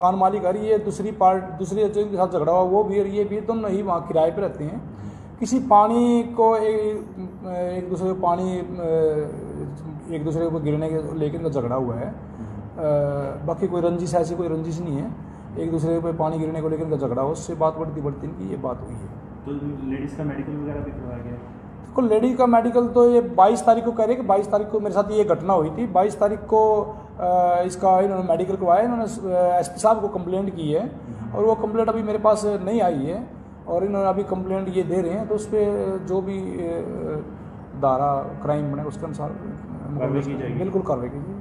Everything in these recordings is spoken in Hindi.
मकान मालिक है, ये दूसरी एजेंसी के साथ झगड़ा हुआ, वो भी और ये भी दोनों ही वहाँ किराए पे रहते हैं। किसी पानी को एक दूसरे को पानी एक दूसरे को गिरने के लेकर इनका झगड़ा हुआ है। बाकी कोई रंजिश ऐसी कोई रंजिश नहीं है, एक दूसरे पे पानी गिरने को लेकर इनका झगड़ा हो, उससे बात बढ़ती इनकी ये बात हुई है। तो लेडीज़ का मेडिकल वगैरह भी करवाया गया? तो लेडीज़ का मेडिकल तो ये 22 तारीख को कह रहे हैं कि 22 तारीख को मेरे साथ ये घटना हुई थी। 22 तारीख को इसका इन्होंने मेडिकल करवाया, इन्होंने एसपी साहब को कंप्लेंट की है और वो कंप्लेंट अभी मेरे पास नहीं आई है और इन्होंने अभी कंप्लेंट ये दे रहे हैं, तो उस पर जो भी धारा क्राइम बने उसके अनुसार कार्रवाई की जाएगी। बिल्कुल कार्रवाई की जाएगी।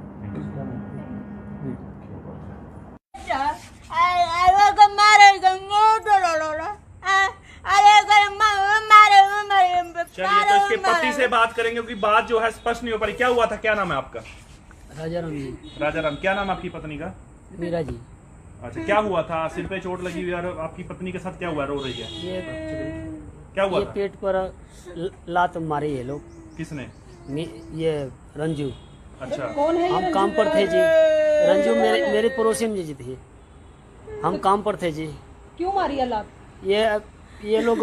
चलिए, तो इसके पति से बात करेंगे क्योंकि बात जो है स्पष्ट नहीं हो पाई। क्या हुआ था? क्या नाम है आपका? राजाराम जी। राजाराम। क्या नाम है आपकी पत्नी का? मीरा जी। अच्छा, क्या हुआ था? सिर पे चोट लगी हुई और आपकी पत्नी के साथ क्या हुआ? रो रही है, ये क्या हुआ ये था? पेट पर लात मारी है लोग। किसने? ये रंजू। अच्छा, कौन है? हम काम पर थे जी। रंजू मेरे पड़ोसी में जी थे, हम काम पर थे जी। क्यों मारी अल्लाह? ये लोग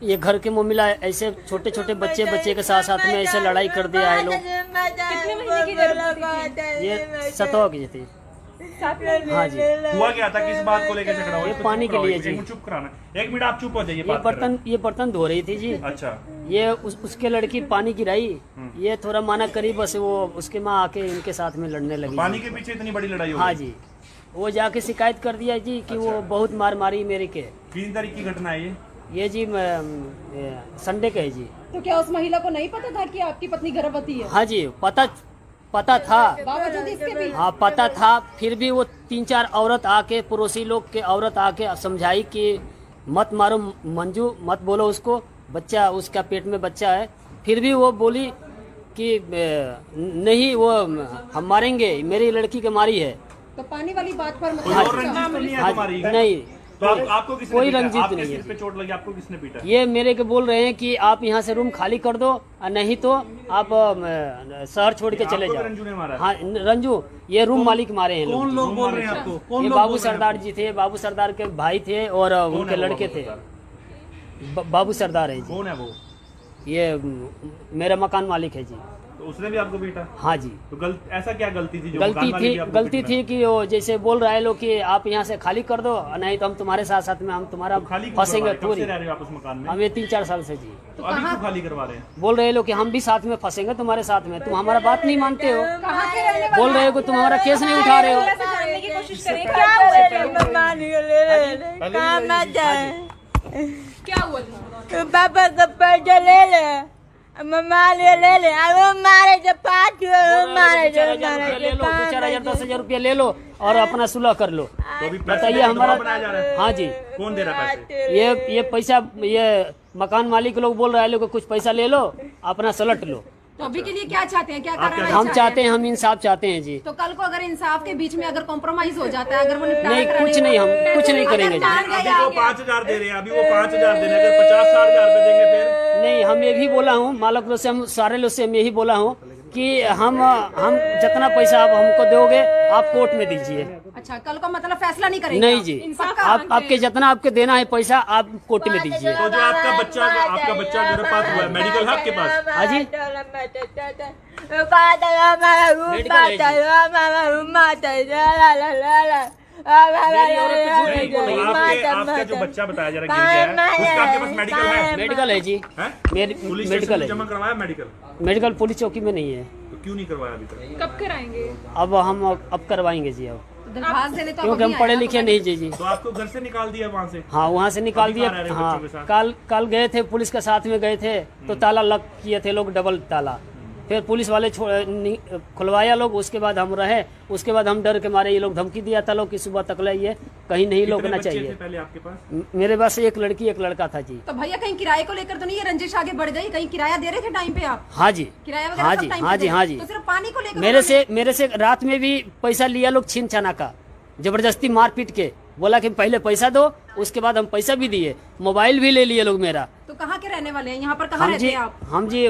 ये घर के मोमिला ऐसे छोटे छोटे बच्चे के साथ में ऐसे लड़ाई कर दिया है लोग। कितने महीने की जरूरत थी? ये 7 की थी। 7 महीने? हाँ जी। हुआ क्या था? किस बात को लेकर झगड़ा हुआ? ये इसको पानी चुप के कराओ, लिए एक जी। मिनट चुप कराना। एक मिनट आप चुप हो जाइए। ये बर्तन धो रही थी जी। अच्छा, ये उसके लड़की पानी गिराई, ये थोड़ा माना करी, बस वो उसके माँ आके इनके साथ में लड़ने लगी। पानी के पीछे इतनी बड़ी लड़ाई हो हाँ गई? जी, वो जाके शिकायत कर दिया जी कि वो बहुत मार मारी मेरे के। 3 तारीख की घटना है ये जी संडे का है जी। तो क्या उस महिला को नहीं पता था कि आपकी पत्नी गर्भवती है? हाँ जी, पता था। बावजूद इसके भी? हाँ पता था, फिर भी वो 3-4 औरत आके, पड़ोसी लोग के औरत आके समझाई कि मत मारो मंजू, मत बोलो उसको, बच्चा उसका पेट में बच्चा है। फिर भी वो बोली कि नहीं, वो हम मारेंगे, मेरी लड़की के मारी है। तो पानी वाली बात पर कोई और रंजिश तो नहीं है तुम्हारी? नहीं, तो आपको किसने कोई पीटा? रंजित आपके नहीं सिर है। पे चोट लगी, आपको किसने पीटा? ये मेरे के बोल रहे हैं कि आप यहाँ से रूम खाली कर दो और नहीं तो आप शहर छोड़ के चले आपको जाओ। भी रंजू ने मारा? हाँ रंजू, ये रूम मालिक मारे हैं कौन लोग। लोग बोल रहे हैं आपको? कौन ये लोग बाबू बोल रहे हैं सरदार जी थे, बाबू सरदार के भाई थे और उनके लड़के थे। बाबू सरदार है जी। कौन है वो? ये मेरा मकान मालिक है जी। तो उसने भी आपको पीटा? हाँ जी। तो ऐसा क्या गलती थी जो मकान वाले भी आपको गलती पीटना? थी कि वो जैसे बोल रहा है लोग कि आप यहाँ से खाली कर दो, नहीं तो हम तुम्हारे साथ में हम तुम्हारा तो खाली क्यों फंसेंगे। करवा रहे? कब से थोड़ी रह रहे हो आप उस मकान में? हम ये 3-4 साल से जी। तो अभी क्यों खाली करवा रहे हैं? बोल रहे हैं लोग कि हम भी साथ में फंसेंगे तुम्हारे साथ में, तुम हमारा बात नहीं मानते हो। कहाँ के रहने वाले? बोल रहे हो कि तुम हमारा केस नहीं उठा रहे हो। जानने की कोशिश करें। क्या हुआ था? पापा का पैसा ले ले, मम्मा ले ले, अरे मारे जो 5 मारे जो 4,000 10,000 रुपया ले लो और अपना सुलह कर लो। तो अभी पैसे बताइए का हमारा। दबाव बनाया जा रहा है? हाँ जी। कौन दे रहा है पैसे? ये पैसा, ये मकान मालिक लोग बोल रहे हैं लोग कुछ पैसा ले लो, अपना सलट लो। तो अभी के लिए क्या चाहते हैं? क्या कार्रवाई हम चाहते हैं, हम इंसाफ चाहते हैं जी। तो कल को अगर इंसाफ के बीच में अगर कॉम्प्रोमाइज हो जाता है, अगर वो निपटारा नहीं, कराने कुछ नहीं, हम को- कुछ नहीं करेंगे जी। अभी वो 5,000 दे रहे हैं, अभी वो 5,000 दे रहे हैं, अगर 50-60,000 रुपए देंगे फिर? नहीं, हम ये भी बोला हूँ मालक लोग से, हम सारे लोग से हम यही बोला हूँ कि हम जितना पैसा आप हमको दोगे आप कोर्ट में दीजिए। अच्छा, कल को मतलब फैसला नहीं करेंगे? नहीं जी, आपके जितना आपके देना है पैसा आप कोर्ट में दीजिए। तो जो आपका बच्चा गर्भपात हुआ है, मेडिकल है आपके पास? हाँ जी। आपका जो बच्चा बताया जा रहा है गिर गया है, उसका आपके पास मेडिकल है? मेडिकल है जी। हैं? पुलिस मेडिकल स्टेशन है। जमा करवाया मेडिकल? मेडिकल पुलिस चौकी में नहीं है। तो क्यों नहीं करवाया अभी तक? कब कराएंगे? अब हम अब करवाएंगे जी। अब दरखास्त देने तो क्योंकि हम पढ़े लिखे नहीं जी। तो आपको घर से निकाल दिया वहाँ से? हाँ, वहाँ से निकाल अभी दिया। कहाँ रह रहे हो हाँ, बच्चों के साथ? कल गए थे, पुलिस के साथ में गए थे तो ताला लॉक किए थे लोग, डबल ताला। फिर पुलिस वाले खुलवाया लोग, उसके बाद हम रहे। उसके बाद हम डर के मारे, ये लोग धमकी दिया था लोग कि सुबह तक ये कहीं नहीं कितने रोकना बच्चे चाहिए। थे पहले आपके पास? मेरे पास एक लड़की एक लड़का था जी। तो भैया कहीं किराए को लेकर तो नहीं ये रंजिश आगे बढ़ गई? कहीं किराया दे रहे थे टाइम पे आप? हाँ जी। किराया वगैरह हाँ सब जी। टाइम हाँ पे जी। दे? हाँ जी। तो सिर्फ पानी को लेकर मेरे से रात में भी पैसा लिया लोग, छीन छाना का, जबरदस्ती मार पीट के बोला कि पहले पैसा दो, उसके बाद हम पैसा भी दिए, मोबाइल भी ले लिए लोग मेरा। तो कहाँ के रहने वाले हैं? यहाँ पर कहाँ रहते हैं आप? हम जी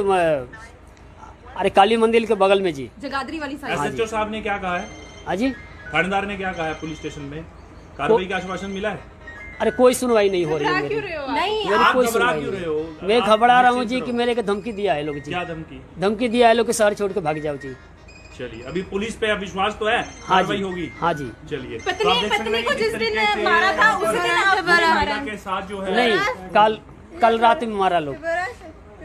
अरे काली मंदिर के बगल में जी। जगाधरी वाली साइड? SHO साहब ने क्या कहा है? हाँ जी। थानेदार ने क्या कहा है पुलिस स्टेशन में? कार्रवाई का आश्वासन मिला है? अरे कोई सुनवाई नहीं हो रही है मेरी। नहीं मेरी आप कोई घबरा सुनवाई क्यों नहीं। रहे हो? मैं आप घबरा रहा हूँ निश्चिंत जी कि रहो। मेरे को धमकी दिया है लोग जी। क्या धमकी? धमकी दिया है लोग कि शहर छोड़ के भाग जाओ जी। चलिए, अभी पुलिस पे विश्वास तो है, हाँ कार्रवाई जी, होगी। हाँ जी। चलिए, तो पत्नी आप देख सकते पत्नी हैं को कि जिस किस दिन तरीके से मारा था उसी दिन आप महिला के साथ जो है नहीं, कल रात में मारा लोग।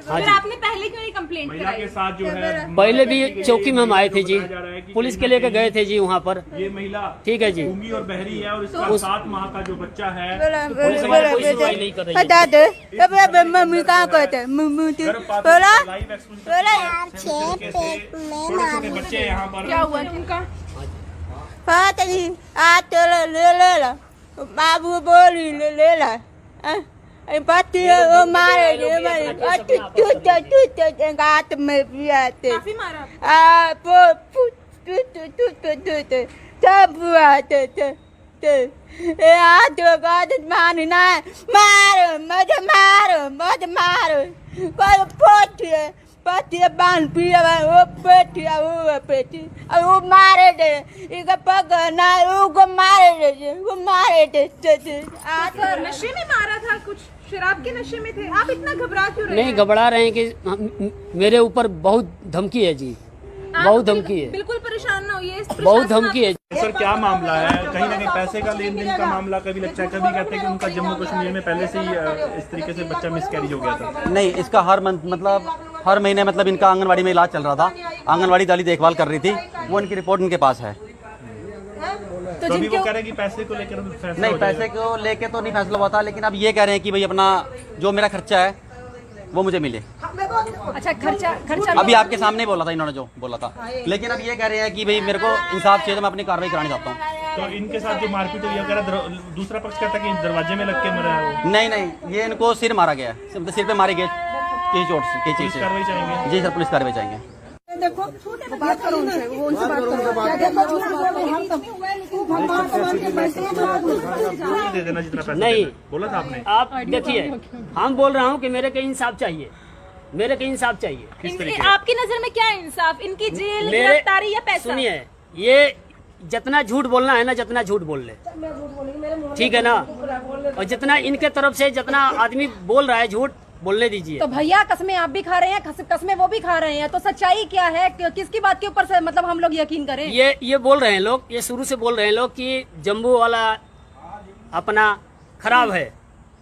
हाँ फिर जी, आपने पहले क्यों नहीं कंप्लेंट महिला के कराई? साथ जो है पहले भी चौकी में हम आए थे जी, बताया जा रहा है कि पुलिस के कहीं ना लेके गए थे जी वहाँ पर। ये महिला ठीक है जी। गूंगी और बहरी है और इसका 7 माह का जो बच्चा है पुलिस वाले कोई सुनवाई नहीं कर रही है। बता दे अब मम्मी कहाँ कहते हैं मम्मी तो गर्भपात बोला लाइव एक्सक्लूसिव तरीके से छोटे छोटे बच्चे यहाँ पर क्या हुआ किनका? पता नहीं आज तो ले ला बाबू बोली ले ला पति वो मारे गात में भी आते काफी मारा सब आते तो गात मारना मारो मत मारो कोई पति बांध पिया वो पेटी अब वो मारे दे इका पकड़ना वो मारे दे आज नशे में मारा था, कुछ शराब के नशे में थे। आप इतना घबरा क्यों रहे नहीं हैं? घबरा रहे हैं कि मेरे ऊपर बहुत धमकी है जी, आप बहुत धमकी है, बिल्कुल परेशान ना होइए। बहुत धमकी है। सर क्या मामला है? कहीं ना कहीं पैसे का लेन देन का मामला कभी लगता है, कभी कहते हैं कि उनका जम्मू कश्मीर में पहले से ही इस तरीके से बच्चा मिसकैरेज हो गया था। नहीं, इसका हर महीने मतलब इनका आंगनवाड़ी में इलाज चल रहा था, आंगनवाड़ी वाली देखभाल कर रही थी, वो इनकी रिपोर्ट इनके पास है। तो अभी वो कह रहे हैं कि पैसे को लेकर फैसला नहीं, हो जाएगा। पैसे को लेके तो नहीं फैसला हुआ था, लेकिन अब ये कह रहे हैं कि भाई अपना जो मेरा खर्चा है वो मुझे मिले। अच्छा, खर्चा अभी आपके सामने ही बोला था इन्होंने जो बोला था, लेकिन अब ये कह रहे हैं कि भाई मेरे को इंसाफ चाहिए, तो मैं अपनी कार्रवाई करानी चाहता हूँ। तो इनके साथ जो मारपीट हुई है, दूसरा पक्ष कहता है कि दरवाजे में लग के मरा है वो। नहीं, ये इनको सिर मारा गया है, सिर पे मारे गए कई चोट से, कई चीज पुलिस से। कार्रवाई चाहेंगे? जी सर, पुलिस कार्रवाई चाहेंगे। देखो बात करो उनसे, वो उनसे बात करो। दे देना जितना पैसा नहीं। देना। बोला था आपने? आप देखिए, हम बोल रहा हूँ कि मेरे को इंसाफ चाहिए, मेरे को इंसाफ चाहिए। किस तरीके? आपकी नजर में क्या इंसाफ? इनकी जेल, मेरे गिरफ्तारी या पैसा? सुनिए, ये जितना झूठ बोलना है ना, जितना झूठ बोल ले, ठीक है ना, और जितना इनके तरफ से जितना आदमी बोल रहा है झूठ बोलने दीजिए। तो भैया कस्में आप भी खा रहे हैं, कस्में वो भी खा रहे हैं, तो सच्चाई क्या है? किसकी बात के ऊपर से मतलब हम लोग यकीन करें? ये बोल रहे हैं लोग, ये शुरू से बोल रहे हैं लोग कि जम्बू वाला अपना खराब है।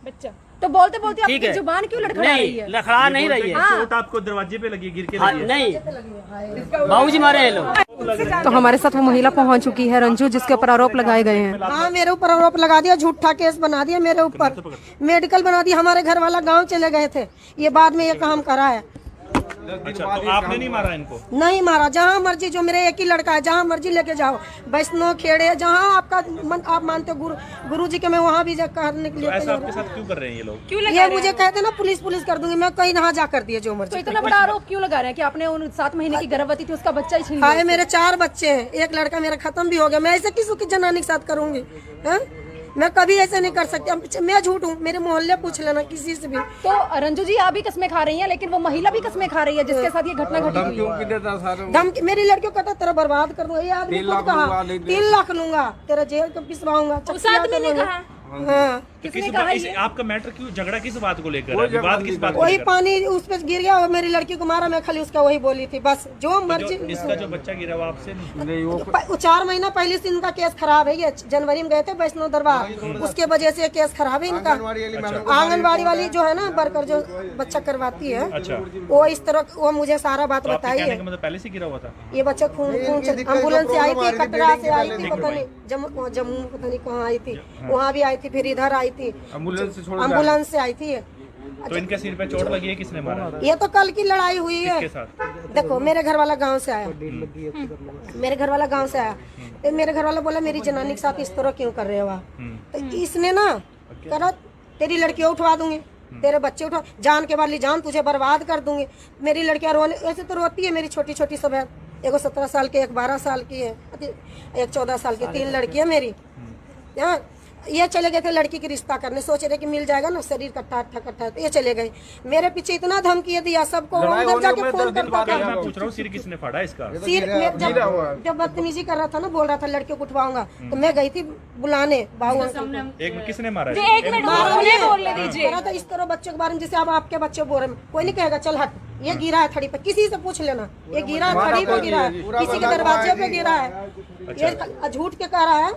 बच्चा तो बोलते बोलते ठीक आपकी है, जुबान क्यों लड़खड़ा रही नहीं है? लड़खड़ा नहीं रही है। चोट आपको दरवाजे पे लगी, गिर के हाँ, लगी है। नहीं, बाबूजी मारे हैं लोग। तो हमारे साथ वो महिला पहुंच चुकी है रंजू, जिसके ऊपर आरोप लगाए गए हैं। हाँ, मेरे ऊपर आरोप लगा दिया, झूठा केस बना दिया मेरे ऊपर, मेडिकल बना दिया। हमारे घर वाला गांव चले गए थे, ये बाद में ये काम करा है। अच्छा, तो आपने नहीं मारा इनको? नहीं मारा, जहाँ मर्जी, जो मेरे एक ही लड़का है, जहाँ मर्जी लेके जाओ, वैष्णो खेड़े, जहाँ आपका आप मानते हो गुरु जी के, मैं वहाँ भी करने के लिए ऐसा तैयार आपके साथ क्यों कर रहे हैं ये लोग? क्यों हूँ। लगा ये रहे मुझे हैं? कहते ना पुलिस कर दूंगी, मैं कहीं नहा जा कर दिए जो तो मर्जी। इतना बड़ा आरोप क्यों लगा रहे हैं कि आपने उन 7 महीने की गर्भवती थी, उसका बच्चा ही छीन लिया? हाय, मेरे 4 बच्चे हैं, एक लड़का मेरा खत्म भी हो गया। मैं ऐसे किसी की जनानी के साथ करूंगी? हैं? मैं कभी ऐसे नहीं कर सकती। मैं झूठ हूँ, मेरे मोहल्ले पूछ लेना किसी से भी। तो रंजू जी आप भी कस्में खा रही हैं, लेकिन वो महिला भी कस्में खा रही है जिसके साथ ये घटना घटी हुई है। धमकी, मेरी लड़कियों को कहता तेरा बर्बाद कर दूंगा। ये आदमी खुद कहा 3 लाख लूंगा, तेरा जेल को पिसवाऊंगा। उस आदमी ने कहा? हाँ, तो आपका मैटर क्यों, झगड़ा किस बात को लेकर है? विवाद किस बात को वही लेकर? पानी उस पे गिर गया और मेरी लड़की को मारा, मैं खाली उसका वही बोली थी बस। जो मर्जी, इसका जो बच्चा गिरा वो आपसे नहीं? 4 महीना पहले से इनका केस खराब है। ये जनवरी में गए थे वैष्णो दरबार, उसके वजह से केस खराब है इनका। आंगनबाड़ी वाली जो है ना वर्कर, जो बच्चा करवाती है, अच्छा, वो इस तरह वो मुझे सारा बात तो आपके बताई कहने है। का मतलब पहले से गिरा हुआ था? ये बच्चा खून से एम्बुलेंस से आई थी, कटरा से आई थी, पता नहीं जम्मू पता नहीं कहाँ आई थी, वहाँ भी आई थी, फिर इधर आई थी, एम्बुलेंस से आई थी। तो इनके सिर पे चोट लगी है, किसने मारा? ये तो कल की लड़ाई हुई है। किसके साथ? देखो, मेरे घर वाला गांव से आया, मेरे घर वाला गांव से आया, तो मेरे घर वाला बोला मेरी जनानी के साथ इस तरह क्यों कर रहे हो आप? तो इसने ना कहा तेरी लड़कियां उठवा दूंगी, तेरे बच्चे उठवा, जान के वाली जान, तुझे बर्बाद कर दूंगी। मेरी लड़कियां रोने, ऐसे तो रोती है, मेरी छोटी छोटी सब है, एक 17 साल की, एक 12 साल की है, एक 14 साल की, 3 लड़कियां मेरी। ये चले गए थे लड़की की रिश्ता करने, सोच रहे कि मिल जाएगा ना, शरीर कट्टा कट्टा, तो ये चले गए। मेरे पीछे इतना धमकी दिया सबको, उधर जाके फोन करता था। मैं पूछ रहा हूँ सिर किसने फाड़ा इसका? सिर जब बदतमीजी कर रहा था ना, बोल रहा था लड़के को उठवाऊंगा, तो मैं गई थी बुलाने बाबू अंकल को। एक किसने मारा? मारा था इस तरह बच्चों के बारे में जैसे अब आपके बच्चे बोल रहे हैं। कोई नहीं कहेगा चल हट, ये गिरा है थड़ी पे, किसी से पूछ लेना, ये गिरा है थड़ी पे गिरा है, किसी के दरवाजे पे गिरा है। ये झूठ के कह रहा है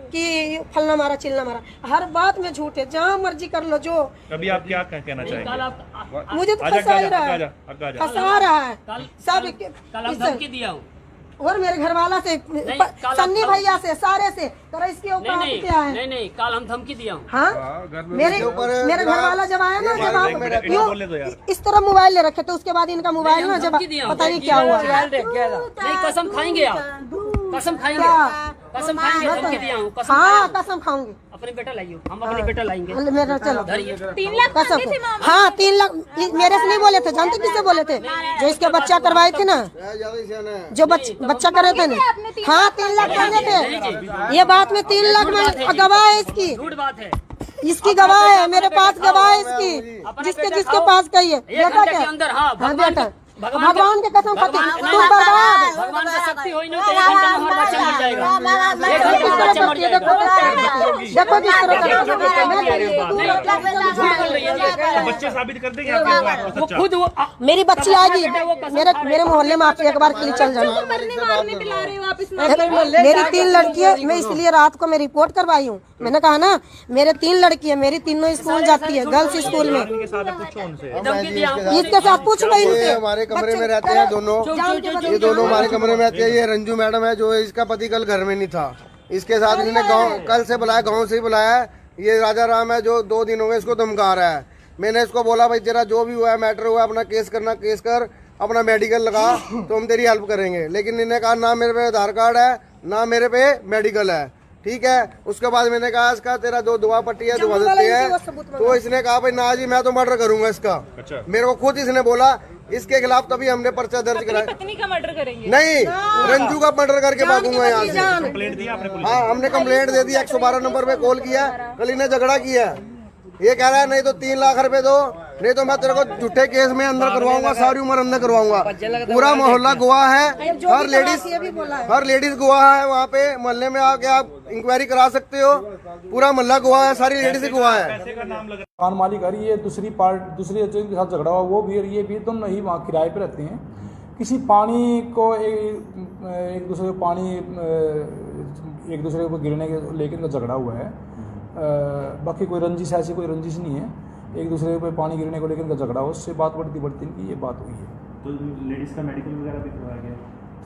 कि फलना मारा चिल्ला मारा, हर बात में झूठ है, जहाँ मर्जी कर लो। जो अभी आप क्या कहना चाहेंगे? मुझे तो फंसा ही रहा है, फंसा रहा है सब। कल हम धमकी दिया हूँ और मेरे घर वाला से, सन्नी भैया से, सारे से, तो इसके ऊपर क्या है? नहीं, कल हम धमकी दिया हूँ। हाँ, मेरे घर वाला जब आया ना, जब आप क्यों इस तरह मोबाइल ले रखे थे, उसके बाद इनका मोबाइल ना जब पता नहीं क्या हुआ। नहीं, कसम खाएंगे आप, कसम खाएंगे, कसम खाएंगे, धमकी दिया हूँ। हाँ, कसम खाऊंगी। अपने बेटा लाइयो, हम अपने बेटा लाएंगे। मेरा चलो 3 लाख कसम। हाँ 3 लाख मेरे से नहीं बोले थे, जानते किससे बोले थे? जो इसके बच्चा करवाए थे ना, जो बच्चा करे थे ना, हाँ 3 लाख मांगे थे। ये बात में 3 लाख में गवाह है इसकी, झूठ बात है, इसकी गवाह है, मेरे पास गवाह है इसकी, जिसके पास कही है। बेटा क्या अंदर? हाँ, बेटा भगवान के कसम खाते तुम बर्बाद। भगवान का शक्ति हो ही नहीं तो एक घंटा में हमारा बच्चा मर जाएगा, एक घंटे में बच्चा मर जाएगा। देखो जिस तरह बच्चे साबित कर देंगे आपको वो खुद वो मेरी बच्ची आएगी, मेरे मोहल्ले में आपसे एक बार के लिए चल जाना। मेरी 3 लड़की है, मैं इसलिए रात को मैं रिपोर्ट करवाई हूँ। मैंने कहा ना मेरे 3 लड़की है, मेरी तीनों स्कूल जाती है, गर्ल्स स्कूल में। इसके साथ पूछ रही हूँ। हमारे कमरे में रहते हैं दोनों, ये दोनों हमारे कमरे में रहते हैं। ये रंजू मैडम है, जो इसका पति कल घर में नहीं था, इसके साथ इन्होंने गाँव कल से बुलाया, गाँव से ही बुलाया है। ये राजा राम है जो 2 दिन हो गए इसको धमका रहा है। मैंने इसको बोला भाई तेरा जो भी हुआ है मैटर हुआ, अपना केस करना, केस कर, अपना मेडिकल लगा तो हम तेरी हेल्प करेंगे। लेकिन इन्होंने कहा ना मेरे पे आधार कार्ड है, ना मेरे पे मेडिकल है, ठीक है। उसके बाद मैंने कहा इसका तेरा जो दुआ पट्टी है, दुआ देती है, तो इसने कहा भाई ना जी मैं तो मर्डर करूंगा इसका। मेरे को खुद इसने बोला, इसके खिलाफ तभी हमने पर्चा दर्ज कराया। पत्नी का मर्डर करेंगे? नहीं, रंजू का मर्डर करके भागूंगा यहाँ से। कंप्लेंट दिया आपने पुलिस? हाँ, हमने कंप्लेंट दे दी, 112 नंबर पे कॉल किया। कल इन्हें झगड़ा किया, ये कह रहा है नहीं तो 3 लाख रुपए दो, नहीं तो मैं तेरे को झूठे केस में अंदर करवाऊंगा, सारी उम्र अंदर करवाऊंगा। पूरा मोहल्ला गवाह है, हर लेडीज गवाह है। वहाँ पे मोहल्ले में आके आप इंक्वायरी करा सकते हो, पूरा मोहल्ला गवाह है, सारी लेडीज गवाह है। मकान मालिक है, ये दूसरी के साथ झगड़ा हुआ वो भी, और ये भी दोनों ही वहाँ किराए पे रहते हैं। किसी पानी को एक दूसरे को पानी एक दूसरे के ऊपर गिरने के लेकर इनका झगड़ा हुआ है। बाकी कोई रंजिश, ऐसी कोई रंजिश नहीं है। एक दूसरे पे पानी गिरने को लेकर इनका झगड़ा हो, उससे बात बढ़ती इनकी ये बात हुई है। तो लेडीज़ का मेडिकल वगैरह भी करवाया गया?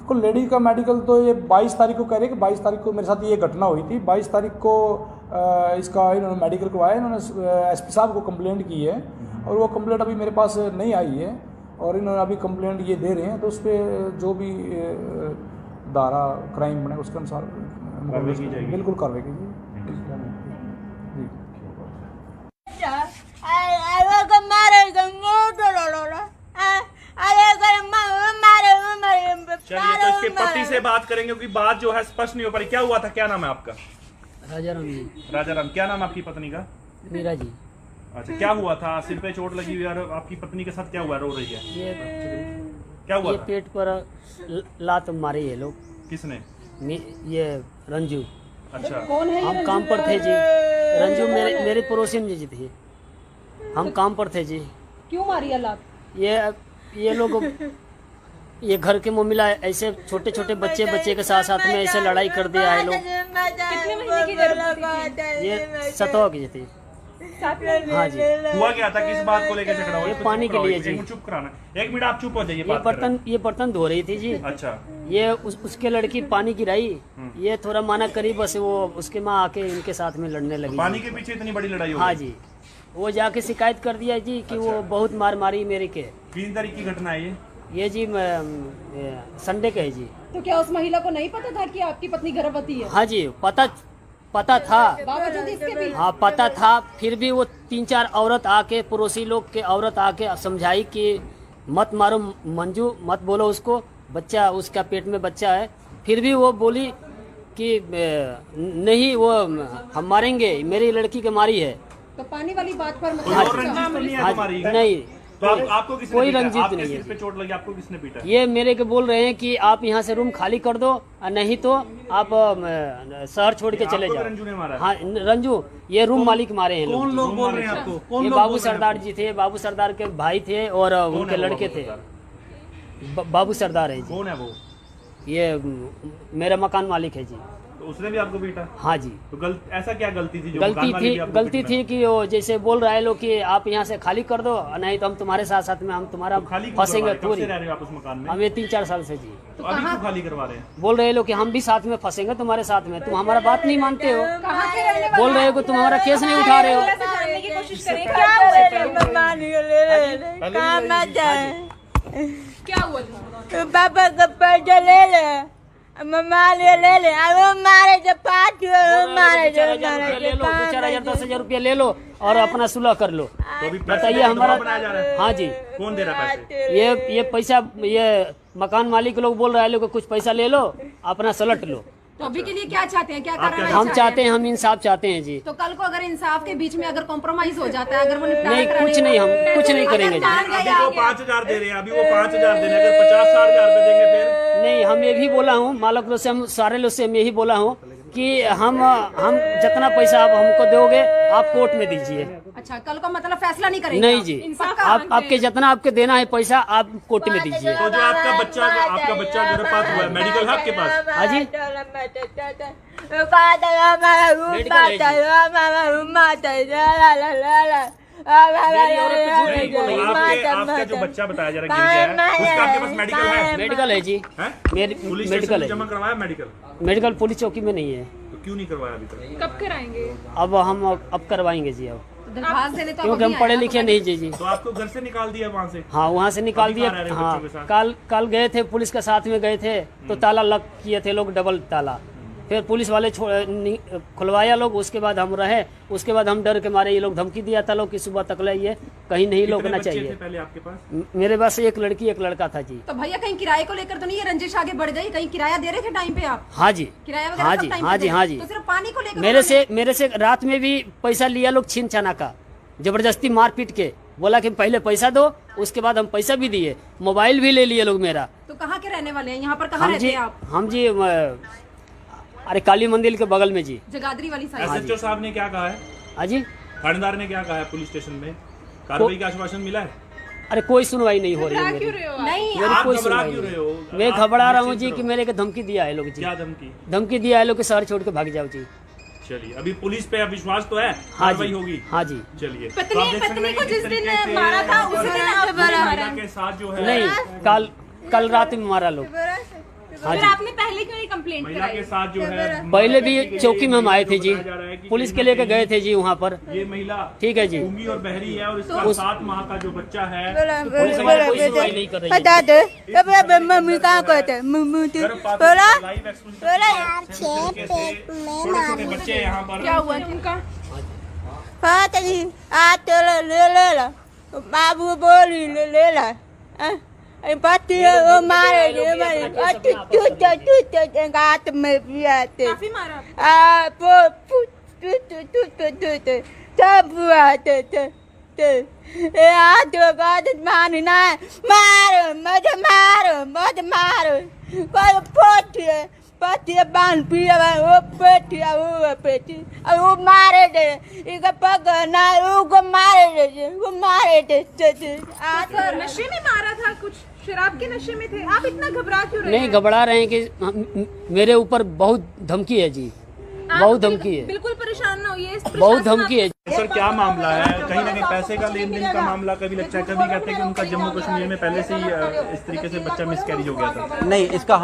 तो लेडीज़ का मेडिकल तो ये 22 तारीख को कह रहे हैं कि 22 तारीख को मेरे साथ ये घटना हुई थी। 22 तारीख को इसका इन्होंने मेडिकल करवाया, इन्होंने SP साहब को कंप्लेंट की है, और वो कंप्लेंट अभी मेरे पास नहीं आई है, और इन्होंने अभी कंप्लेंट ये दे रहे हैं। तो उस पर जो भी धारा क्राइम बने उसके अनुसार कार्रवाई की जाएगी। बिल्कुल कार्रवाई की जाएगी। चलिए तो इसके पति से बात करेंगे, क्योंकि बात जो है स्पष्ट नहीं हो पा रही। क्या हुआ था? क्या नाम है आपका? राजा राम जी। राजा राम। क्या नाम है आपकी पत्नी का? मीरा जी। अच्छा, क्या हुआ था? सिर पे चोट लगी हुई है, और आपकी पत्नी के साथ क्या हुआ? रो रही है, ये क्या हुआ? ये पेट पर लात मारी है लोग। किसने? ये रंजू। अच्छा, हम काम पर थे जी। रंजू मेरे पड़ोसी में जी थे, हम काम पर थे जी। क्यों मारी अल्लाह? ये लोग ये घर के मुमिला ऐसे छोटे छोटे बच्चे के साथ में ऐसे लड़ाई कर दिया है लोग। कितने महीने की जरूरत थी? ये 7 की थी। हाँ जी। हुआ क्या था? किस बात को लेकर झगड़ा हुआ? ये पानी के लिए जी। एक चुप कराना, 1 मिनट आप चुप हो जाइए। ये बर्तन धो रही थी जी। अच्छा, ये उसके लड़की पानी गिराई, ये थोड़ा माना करी, बस वो उसके माँ आके इनके साथ में लड़ने लगी। पानी के पीछे इतनी बड़ी लड़ाई हो? हाँ जी, वो जाके शिकायत कर दिया जी कि वो बहुत मार मारी मेरे के। 3 तारीख की घटना है ये जी संडे का है जी। तो क्या उस महिला को नहीं पता था कि आपकी पत्नी गर्भवती है? हाँ जी, पता था, बावजूद इसके भी? हाँ पता था, फिर भी वो 3-4 औरत आके, पड़ोसी लोग के औरत आके समझाई कि मत मारो मंजू, मत बोलो उसको, बच्चा उसका पेट में बच्चा है। फिर भी वो बोली कि नहीं वो हम मारेंगे, मेरी लड़की के मारी है। तो पानी वाली बात पर कोई और रंजिश तो नहीं है तुम्हारी? नहीं, तो आपको किसने कोई पीटा? रंजित आपके नहीं सिर है। पे चोट लगी, आपको किसने पीटा? ये मेरे को बोल रहे हैं कि आप यहाँ से रूम खाली कर दो, और नहीं तो आप शहर छोड़ के चले आपको जाओ। रंजू ने मारा है? हाँ रंजू, ये रूम मालिक मारे हैं कौन लोग। लोग बोल रहे हैं आपको? कौन ये लोग बाबू बोल रहे हैं सरदार जी थे, बाबू सरदार के भाई थे और उनके है वो लड़के बाबू थे। सरदार? बाबू सरदार है जी, कौन है वो? ये मेरा मकान मालिक है जी। तो उसने भी आपको पीटा? हाँ जी, तो ऐसा क्या गलती थी जो मकान वाले भी आपको गलती पीट थी कि वो जैसे बोल रहा है लोग कि आप यहाँ से खाली कर दो, नहीं तो हम तुम्हारे साथ साथ में हम तुम्हारा रहे हैं? खाली क्यों फंसेंगे करवा रहे हैं? कब पूरी। से रह रहे हो आप उस मकान में? हम ये 3-4 साल से जी तो अभी क्यों खाली करवा रहे हैं? बोल रहे लोग कि हम भी साथ में फंसेंगे तुम्हारे साथ में, तुम हमारा बात नहीं मानते हो। कहाँ के रहने वाले बोल रहे हो कि तुम हमारा केस नहीं उठा रहे हो। से जानने की कोशिश करें। क्या ले ले मम्मा ले कहाँ मत जाए। क्या हुआ था? पापा का पैसा ले ले मम्मा ले ले वो मारे जो पाँच मारे जो ले लो 4,000 10,000 रुपया ले लो और अपना सुलह कर लो। तो अभी पैसे बताइए देने का हमारा। दबाव बनाया जा रहा है? हाँ जी, कौन दे रहा है पैसे? ये पैसा ये मकान मालिक लोग बोल रहे हैं लोग कुछ पैसा ले लो अपना सलट लो। तो अभी के लिए क्या चाहते हैं, क्या कार्रवाई हम चाहते हैं, हम इंसाफ चाहते हैं जी। तो कल को अगर इंसाफ के बीच में अगर कॉम्प्रोमाइज हो जाता है, अगर वो निपटारा नहीं कराने कुछ नहीं, हम कुछ नहीं करेंगे जी। अभी वो 5,000 दे रहे हैं, अभी वो 5,000 दे रहे हैं, अगर 50-60,000 रुपए देंगे फिर? नहीं, हम ये भी बोला हूँ मालक लोग से, हम सारे लोग से हम यही बोला हूँ कि हम जितना पैसा आप हमको दोगे आप कोर्ट में दीजिए। अच्छा, कल को मतलब फैसला नहीं करेंगे? नहीं जी, आप आपके जितना आपके देना है पैसा आप कोर्ट में दीजिए। तो जो आपका बच्चा घर पास हुआ है, मेडिकल है आपके पास? हाँ जी, आपका जो बच्चा बताया जा रहा है गिर गया है, उसका आपके पास मेडिकल है? मेडिकल है जी, हैं? पुलिस मेडिकल स्टेशन में है। जमा करवाया मेडिकल? मेडिकल पुलिस चौकी में नहीं है। तो क्यों नहीं करवाया अभी तक? कब कराएंगे? अब हम अब करवाएंगे जी, अब दरखास्त देने तो क्योंकि हम पढ़े लिखे नहीं जी। तो आपको घर से निकाल दिया वहाँ से? हाँ, वहाँ से निकाल अभी दिया। कहाँ रह रहे हो हाँ, बच्चों के साथ? कल गए थे पुलिस के साथ में गए थे तो ताला लॉक किए थे लोग, डबल ताला। फिर पुलिस वाले खुलवाया लोग, उसके बाद हम रहे। उसके बाद हम डर के मारे, ये लोग धमकी दिया था लोग कि सुबह तक ये कहीं नहीं रोकना कितने बच्चे चाहिए। थे पहले आपके पास? मेरे पास एक लड़की एक लड़का था जी। तो भैया कहीं किराए को लेकर तो नहीं ये रंजिश आगे बढ़ गई? कहीं किराया दे रहे थे टाइम पे आप? हाँ जी, किराया वगैरह हाँ सब जी, टाइम हाँ पे जी, दे हाँ रहे? जी। तो सिर्फ पानी को लेकर मेरे से रात में भी पैसा लिया लोग, छीन छाना का, जबरदस्ती मार पीट के बोला कि पहले पैसा दो, उसके बाद हम पैसा भी दिए, मोबाइल भी ले लिए लोग मेरा। तो कहाँ के रहने वाले हैं? यहाँ पर कहाँ रहते हैं आप? हम जी अरे काली मंदिर के बगल में जी। जगाधरी वाली साइड? SHO साहब ने क्या कहा है? हाँ जी, थानेदार ने क्या कहा है पुलिस स्टेशन में? कार्रवाई का आश्वासन मिला है? अरे कोई सुनवाई नहीं हो रही है मेरी। नहीं, मेरी आप कोई घबरा सुनवाई क्यों नहीं। रहे हो? मैं आप घबरा रहा हूँ निश्चिंत जी कि रहो। मेरे को धमकी दिया है लोग जी। क्या धमकी? धमकी दिया है लोग कि शहर छोड़ के भाग जाओ जी। चलिए, अभी पुलिस पे विश्वास तो है, हाँ कार्रवाई जी, होगी? हाँ जी। चलिए, तो आप देख सकते पत्नी हैं को कि जिस किस दिन तरीके से मारा था उसी दिन आप महिला के साथ जो है नहीं, कल रात में मारा लोग। हाँ जी, आपने पहले क्यों नहीं कंप्लेंट महिला के साथ जो है पहले भी चौकी में हम आए थे जी, बताया जा रहा है कि पुलिस के लेके गए थे जी वहाँ पर। ये महिला ठीक है जी, गूंगी और बहरी है और इसका 7 माह का जो बच्चा है पुलिस वाले कोई सुनवाई नहीं कर रही है। बता दे मम्मी कहाँ कहते मम्मी बोला लाइव एक्सक्लूसिव छोटे बच्चे यहाँ पर क्या हुआ किनका? पता नहीं आ चलो ले ला बाबू बोली ले ला पति वो मारे गात में भी आते काफी मारा? सब आते मारना मारो मत मारो कोई पतिया बांध पिया वो पेटिया वो पेटी और वो मारे दे इका पकड़ना वो मारे दे नशे में मारा था? कुछ शराब के नशे में थे आप? इतना घबरा क्यों रहे? नहीं घबरा रहे हैं कि मेरे ऊपर बहुत धमकी है जी, बहुत धमकी है, बिल्कुल परेशान ना होइए। बहुत धमकी है। सर क्या मामला है? कहीं ना कहीं पैसे का लेन देन का मामला कभी लगता है, कभी कहते हैं कि उनका जम्मू कश्मीर में पहले से ही इस तरीके से बच्चा मिसकैरेज हो गया था। नहीं, इसका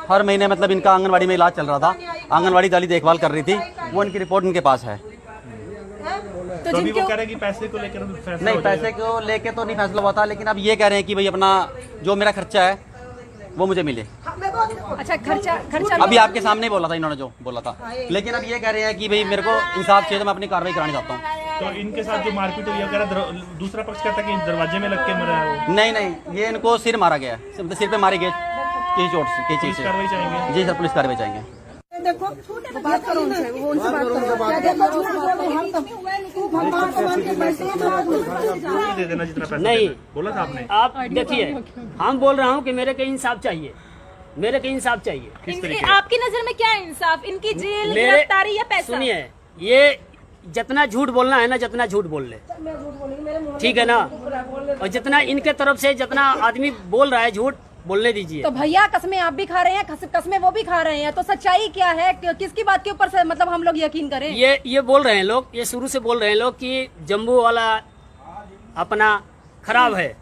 हर महीने मतलब इनका आंगनवाड़ी में इलाज चल रहा था। आंगनवाड़ी वाली देखभाल कर रही थी, वो इनकी रिपोर्ट इनके पास है। तो अभी वो कह रहे हैं कि पैसे को लेकर फैसला नहीं, हो जाएगा। पैसे को लेके तो नहीं फैसला हुआ था, लेकिन अब ये कह रहे हैं कि भाई अपना जो मेरा खर्चा है वो मुझे मिले। अच्छा, खर्चा अभी आपके सामने बोला था इन्होंने जो बोला था, लेकिन अब ये कह रहे हैं कि भाई मेरे को इंसाफ चाहिए, तो मैं अपनी कार्रवाई करानी चाहता हूँ। तो इनके साथ जो मारपीट हुई है, कह रहा दूसरा पक्ष कहता है कि दरवाजे में लग के मरा है वो। नहीं, ये इनको सिर मारा गया है, सिर पे मारी गई चोट की चीज पुलिस से। कार्रवाई चाहेंगे? जी सर, पुलिस कार्रवाई चाहेंगे। देखो बात करो उनसे, वो उनसे बात करो। देखो झूठ बोल रहे हैं हम, तू भगवान को मान के पैसे दे देना जितना पैसा नहीं। बोला था आपने। आप देखिए, हम बोल रहा हूँ कि मेरे को इंसाफ चाहिए, मेरे को इंसाफ चाहिए। किस तरीके आपकी नजर में क्या इंसाफ, इनकी जेल, मेरे गिरफ्तारी या पैसा? सुनिए, ये जितना झूठ बोलना है ना, जितना झूठ बोल ले, ठीक है ना, और जितना इनके तरफ से जितना आदमी बोल रहा है झूठ बोलने दीजिए। तो भैया कस्में आप भी खा रहे हैं, कस्में वो भी खा रहे हैं, तो सच्चाई क्या है? किसकी बात के ऊपर से मतलब हम लोग यकीन करें? ये बोल रहे हैं लोग, ये शुरू से बोल रहे हैं लोग कि जम्बू वाला अपना खराब है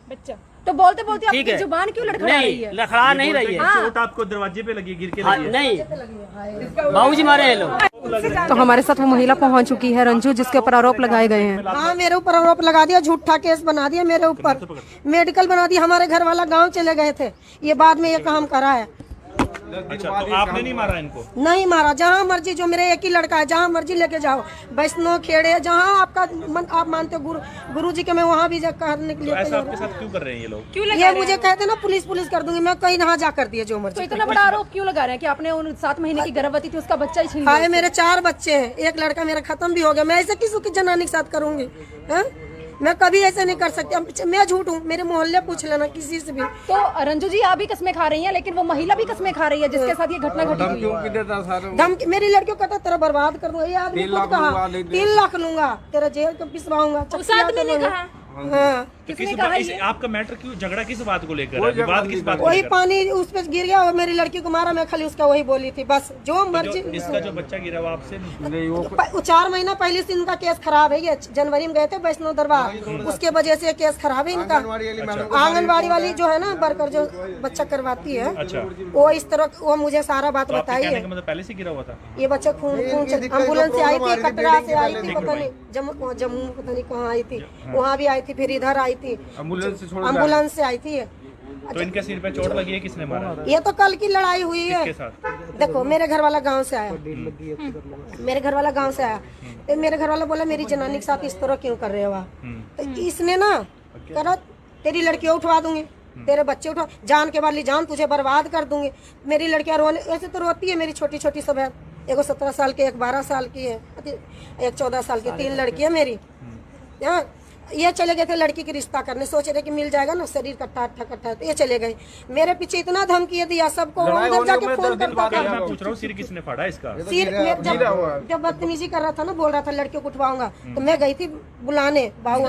बच्चा, तो बोलते बोलते ठीक आपकी है, जुबान क्यों लड़खड़ा रही है? लड़खड़ा नहीं रही है। चोट आपको दरवाजे पे लगी, गिर के हाँ, लगी है। नहीं, बाबूजी मारे हैं लोग। तो हमारे साथ वो महिला पहुंच चुकी है रंजू, जिसके ऊपर आरोप लगाए गए हैं। हाँ, मेरे ऊपर आरोप लगा दिया, झूठा केस बना दिया मेरे ऊपर, मेडिकल बना दिया। हमारे घर वाला गांव चले गए थे, ये बाद में ये काम करा है। अच्छा, तो आपने नहीं मारा इनको? नहीं मारा, जहाँ मर्जी, जो मेरे एक ही लड़का है, जहाँ मर्जी लेके जाओ, वैष्णो खेड़े, जहाँ आपका आप मानते हो गुरु जी के, मैं वहाँ भी करने के लिए। ऐसा आपके साथ क्यों कर रहे हैं ये लोग? क्यों ये मुझे कहते ना पुलिस कर दूंगी, मैं कहीं नहा जा कर दिए जो तो मर्जी। इतना बड़ा आरोप क्यों लगा रहे हैं कि आपने उन 7 महीने की गर्भवती थी उसका बच्चा ही छीन हाय, लिया? मेरे 4 बच्चे हैं, एक लड़का मेरा खत्म भी हो गया, मैं ऐसे किसी की जनानी के साथ करूंगी? मैं कभी ऐसे नहीं कर सकती। मैं झूठ हूँ, मेरे मोहल्ले पूछ लेना किसी से भी। तो रंजू जी आप भी कस्में खा रही हैं, लेकिन वो महिला भी कस्में खा रही है जिसके साथ ये घटना घटी हुई है। धमकी, मेरी लड़कियों का तेरा बर्बाद कर दूंगा, ये आदमी खुद कहा 3 लाख लूंगा, तेरा जेल को पिसवाऊंगा। उस आदमी ने कहा। हाँ, तो आपका मैटर क्यों, झगड़ा किस बात को लेकर है? विवाद किस बात को वही लेकर? पानी उस पे गिर गया और मेरी लड़की को मारा, मैं खाली उसका वही बोली थी बस, जो मर्जी। इसका जो बच्चा गिरा वो आपसे वो 4 महीना पहले से इनका केस खराब है। ये जनवरी में गए थे वैष्णो दरबार, उसके वजह से केस खराब है इनका। आंगनबाड़ी वाली जो है ना वर्कर, जो बच्चा करवाती है, अच्छा, वो इस तरह, वो मुझे सारा बात तो आपके बताई कहने है। का मतलब पहले से गिरा हुआ था? ये बच्चा खून एम्बुलेंस से आई थी, कटरा से आई थी, पता नहीं जम्मू पता नहीं कहाँ आई थी, वहाँ भी आई थी, फिर इधर आई थी, एम्बुलेंस से आई थी। तो इनके सिर पे चोट लगी है, किसने मारा? ये तो कल की लड़ाई हुई है। किसके साथ? देखो, मेरे घर वाला गांव से आया, मेरे घर वाला गांव से आया, तो मेरे घर वाला बोला मेरी जनानी के साथ इस तरह क्यों कर रहे हो आप? तो इसने ना करा, तेरी लड़कियां उठवा दूंगी, तेरे बच्चे उठवा, जान के वाली जान, तुझे बर्बाद कर दूंगी। मेरी लड़कियां रोने, ऐसे तो रोती है, मेरी छोटी छोटी सब है, एक 17 साल की, एक 12 साल की है, एक 14 साल की, 3 लड़कियां मेरी। ये चले गए थे लड़की की रिश्ता करने, सोच रहे कि मिल जाएगा ना, शरीर कट्टा तो ये चले गए। मेरे पीछे इतना धमकी दिया सबको, उधर जाके फोन करता था। मैं पूछ रहा हूँ, सिर किसने फाड़ा इसका? सिर जब बदतमीजी कर रहा था ना, बोल रहा था लड़कियों को उठवाऊंगा, तो मैं गई थी बुलाने बाबू।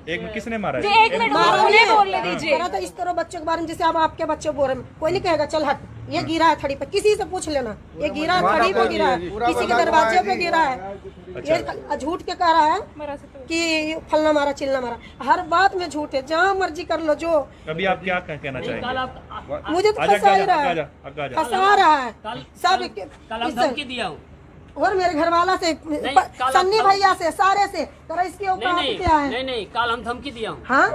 एक में किसने मारा? एक मिनट बोलने दीजिए। कह रहा था इस तरह बच्चों के बारे में, जैसे अब आपके बच्चे बोल रहे हैं, कोई नहीं कहेगा चल हट, ये गिरा है थड़ी पे, किसी से पूछ लेना, ये गिरा है थड़ी पे, गिरा है किसी के दरवाजे पे गिरा है। ये झूठ के कह रहा है कि फलना मारा चिलना मारा, हर बात में झूठ है, जहाँ मर्जी कर लो जो। अभी आप क्या कहना चाहेंगे? मुझे तो फंसा ही रहा है, फंसा रहा है सब। कल हम धमकी दिया हूँ। और मेरे घर वाला से, सन्नी भैया से, सारे से, तो इसके ऊपर क्या है? नहीं, कल हम धमकी दिया हूँ। हाँ,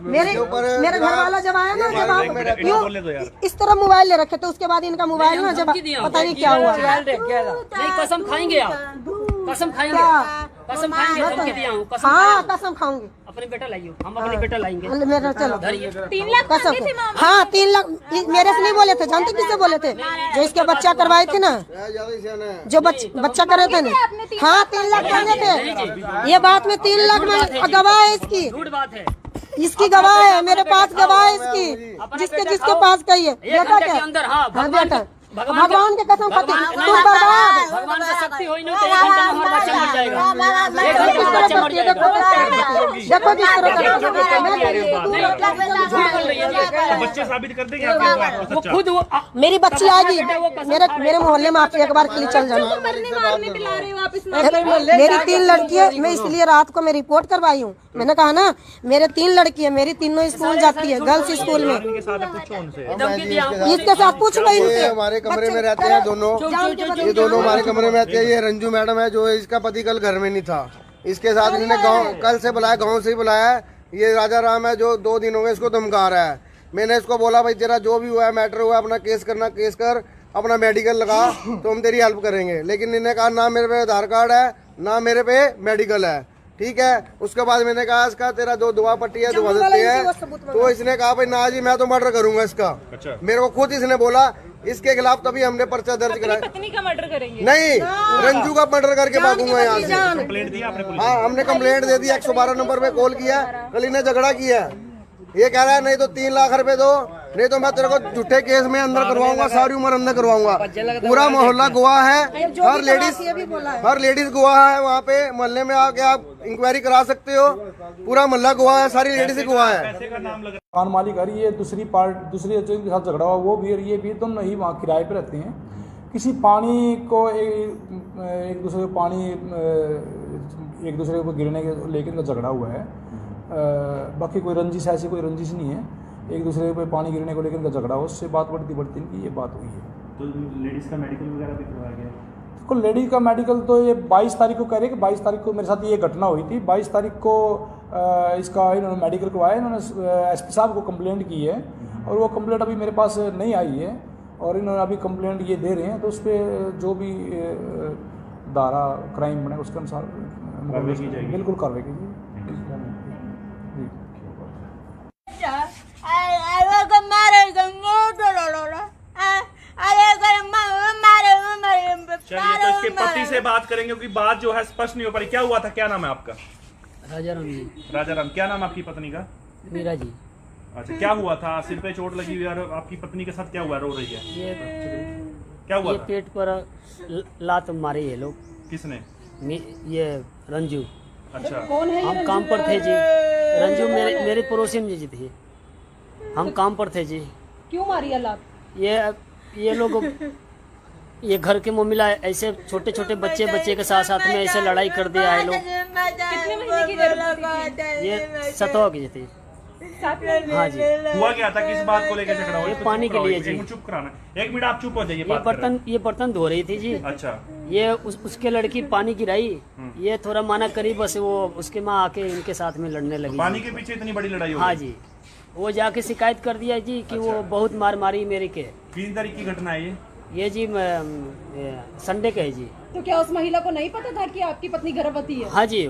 मेरे घर वाला जब आया ना, जब आप क्यों इस तरह मोबाइल ले रखे, तो उसके बाद इनका मोबाइल ना, जब पता नहीं क्या हुआ। नहीं, कसम खाएंगे आप, कसम खाएंगे, कसम खाएंगे, धमकी दिया हूँ, कसम हाँ, कसम खाऊंगी। अपने बेटा लाइए, हम अपने बेटा लाएंगे। मेरा चलो 3 लाख कसम, मांगे थे मामा। हाँ 3 लाख मेरे से नहीं बोले थे, जानते किससे बोले थे? जो इसके बच्चा करवाए थे ना, जो बच्चा कर रहे थे ना, हाँ 3 लाख मांगे थे। ये बात में 3 लाख में गवाह है इसकी, झूठ बात है, इसकी गवाह है, मेरे पास गवाह है इसकी, जिसके पास कही है। बेटा क्या अंदर, हाँ बेटा, भगवान के कसम खाती, तू बर्बाद। भगवान से शक्ति हो ही नहीं, तो एक घंटा में हमारा बच्चा मर जाएगा, एक घंटे में बच्चा मर जाएगा। देखो जिस तो बच्चे साबित कर देंगे आपके वो खुद मेरी बच्ची आएगी, मेरे मोहल्ले में आप एक बार के लिए चल जाना। मारने पे ला रहे हो आप इस मेरी 3 लड़की है, मैं इसलिए रात को मैं रिपोर्ट करवाई हूँ। मैंने कहा ना, मेरे 3 लड़की है, मेरी तीनों स्कूल जाती है, गर्ल्स स्कूल में। के साथ पूछो उनसे। इसके साथ पूछ लो इनसे। हमारे कमरे में रहते हैं दोनों, ये दोनों हमारे कमरे में रहते हैं। ये रंजू मैडम है, जो इसका पति कल घर में नहीं था, इसके साथ इन्होंने गांव कल से बुलाया, गांव से ही बुलाया है। ये राजा राम है, जो 2 दिन हो गए इसको धमका रहा है। मैंने इसको बोला भाई तेरा जो भी हुआ है मैटर हुआ है, अपना केस करना, केस कर, अपना मेडिकल लगा, तो हम तेरी हेल्प करेंगे। लेकिन इन्होंने कहा ना मेरे पे आधार कार्ड है, ना मेरे पे मेडिकल है, ठीक है। उसके बाद मैंने कहा इसका तेरा जो दुआ पट्टी है दुआ देते हैं, तो इसने कहा भाई ना जी मैं तो मर्डर करूंगा इसका। अच्छा। मेरे को खुद इसने बोला इसके खिलाफ, तभी हमने पर्चा दर्ज कराया। पत्नी का मर्डर करेंगे? नहीं, रंजू का मर्डर करके भागूंगा यहाँ से। कंप्लेंट दिया आपने पुलिस? हाँ, हमने कंप्लेंट दे दी, 112 नंबर पे कॉल किया। कल इन्हें झगड़ा किया, ये कह रहा है नहीं तो 3 लाख रुपए दो, नहीं तो मैं तेरे को झूठे केस में अंदर करवाऊंगा, सारी उम्र अंदर करवाऊंगा। पूरा मोहल्ला गवाह है, हर लेडीज गवाह है। वहाँ पे मोहल्ले में आके आप इंक्वायरी करा सकते हो, पूरा मोहल्ला गवाह है, सारी लेडीज गवाह है। पैसे का नाम लगा मकान मालिक है, ये दूसरी के साथ झगड़ा हुआ, वो भी और ये भी दोनों ही वहाँ किराए पे रहते हैं। किसी पानी को एक दूसरे को पानी एक दूसरे को गिरने के लेकर इनका झगड़ा हुआ है। बाकी कोई रंजिश, ऐसी कोई रंजिश नहीं है। एक दूसरे पे पानी गिरने को लेकर इनका झगड़ा हो, उससे बात बढ़ती इनकी ये बात हुई है। तो लेडीज का मेडिकल वगैरह भी करवाया गया? तो लेडीज का मेडिकल तो ये 22 तारीख को कह रहे हैं कि 22 तारीख को मेरे साथ ये घटना हुई थी। 22 तारीख को इसका इन्होंने मेडिकल करवाया। इन्होंने एसपी साहब को कंप्लेंट की है और वो कंप्लेंट अभी मेरे पास नहीं आई है और इन्होंने अभी कंप्लेंट ये दे रहे हैं, तो उस पर जो भी धारा क्राइम बने उसके अनुसार बिल्कुल कार्रवाई की जाएगी। चलिए, तो इसके पति से बात करेंगे क्योंकि बात जो है स्पष्ट नहीं हो पाई। क्या हुआ था? क्या नाम है आपका? राजा राम जी। राजा राम। क्या नाम है आपकी पत्नी का? मीरा जी। अच्छा, क्या हुआ था? सिर पे चोट लगी हुई है और आपकी पत्नी के साथ क्या हुआ? रो रही है। ये क्या हुआ ये था? पेट पर लात मारे ये लोग। किसने? ये रंजू। अच्छा, कौन है? हम काम पर थे जी। रंजू मेरे पड़ोसी में जी थे, हम काम पर थे जी। क्यों मारी अल्लाह? ये लोग ये घर के मोमिला ऐसे छोटे छोटे बच्चे के साथ में ऐसे लड़ाई कर दिया है लोग। कितने महीने की जरूरत थी? ये 7 की थे। हाँ जी। हुआ क्या था? किस बात को लेकर झगड़ा हुआ? ये पानी के लिए जी। एक मिनट चुप कराना, 1 मिनट आप चुप हो जाइए। ये बर्तन धो रही थी जी। अच्छा। ये उसके लड़की पानी गिराई, ये थोड़ा माना करी, बस वो उसके माँ आके इनके साथ में लड़ने लगी। पानी के पीछे इतनी बड़ी लड़ाई हो गई? हाँ जी, वो जाके शिकायत कर दिया जी कि वो बहुत मार मारी मेरे के। 3 तारीख की घटना है ये जी संडे का है जी। तो क्या उस महिला को नहीं पता था कि आपकी पत्नी गर्भवती है? हाँ जी,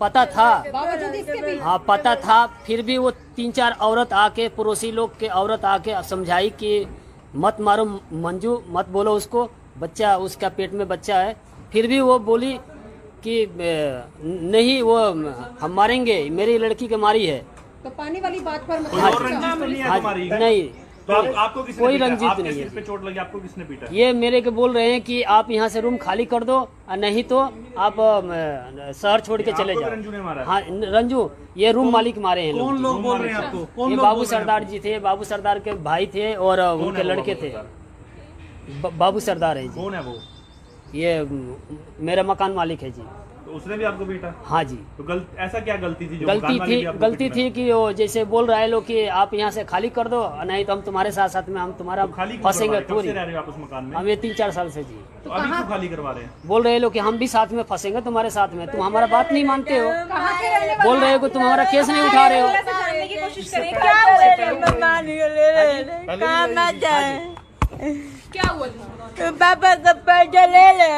पता था, बावजूद इसके भी? हाँ पता था, फिर भी वो 3-4 औरत आके, पड़ोसी लोग के औरत आके समझाई कि मत मारो मंजू, मत बोलो उसको, बच्चा उसका पेट में बच्चा है। फिर भी वो बोली कि नहीं वो हम मारेंगे, मेरी लड़की के मारी है। तो पानी वाली बात पर कोई और रंजिश तो नहीं है तुम्हारी? नहीं, तो आपको किसने कोई पीटा? रंजित आपके नहीं है। सिर पे चोट लगी, आपको किसने पीटा? ये मेरे के बोल रहे हैं कि आप यहाँ से रूम खाली कर दो और नहीं तो आप शहर छोड़ के चले आपको जाओ। भी रंजू ने मारा? हाँ रंजू, ये रूम मालिक मारे हैं कौन लोग। लोग बोल रहे हैं आपको? ये बाबू सरदार जी थे, बाबू सरदार के भाई थे और उनके लड़के थे। बाबू सरदार है जी। कौन है वो? ये मेरा मकान मालिक है जी। तो उसने भी आपको पीटा? हाँ जी। तो ऐसा क्या गलती थी जो मकान मालिक भी आपको गलती पीटा? थी कि वो जैसे बोल रहा है लोग कि आप यहाँ से खाली कर दो नहीं तो हम तुम्हारे साथ में हम तुम्हारा तो खाली क्यों फंसेंगे करवा रहे? कब पूरी। से रह रहे हो आप उस मकान में? हम ये 3-4 साल से जी। तो अभी क्यों खाली करवा रहे हैं? बोल रहे हैं लोग कि हम भी साथ में फंसेंगे तुम्हारे साथ में, तुम हमारा बात नहीं मानते हो। कहाँ के रहने वाले? बोल रहे हो कि तुम हमारा केस नहीं उठा रहे हो। जानने की कोशिश करें क्या हुआ था? पापा का पैसा ले ले,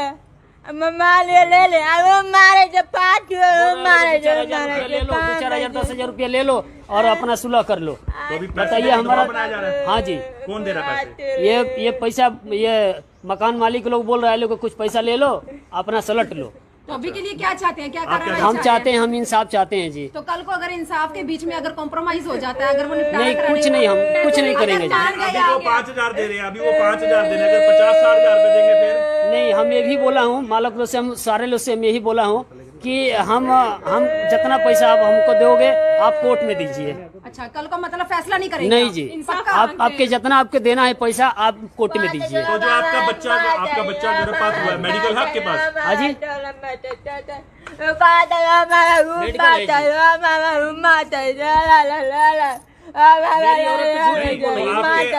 मम्मा ले ले, वो मारे जो 5 मारे जो 4,000 10,000 रुपया ले लो और अपना सुलह कर लो। तो अभी बताइए हमारा। बनाया जा रहा है? हाँ जी। कौन दे रहा है पैसे? ये पैसा ये मकान मालिक लोग बोल रहा है लोग कुछ पैसा ले लो अपना सलट लो। तो अभी के लिए क्या चाहते हैं? क्या करना हम चाहते हैं, हम इंसाफ चाहते हैं जी। तो कल को अगर इंसाफ के बीच में अगर कॉम्प्रोमाइज हो जाता है, अगर वो निपटारा नहीं, कराने कुछ नहीं, हम अगर कुछ नहीं करेंगे जी। मान गए अभी वो आगे। 5,000 दे रहे हैं, अभी वो 5,000 दे रहे हैं, अगर 50-60 हजार रुपए देंगे फिर? नहीं, हम ये भी बोला हूँ मालक लोग से, हम सारे लोग से हम यही बोला हूँ कि हम जितना पैसा आप हमको दोगे आप कोर्ट में दीजिए। अच्छा, कल को मतलब फैसला नहीं करेंगे? नहीं जी, आप आपके जितना आपके देना है पैसा आप कोर्ट में दीजिए। तो जो आपका बच्चा गर्भपात हुआ है, मेडिकल है आपके पास? हाँ जी।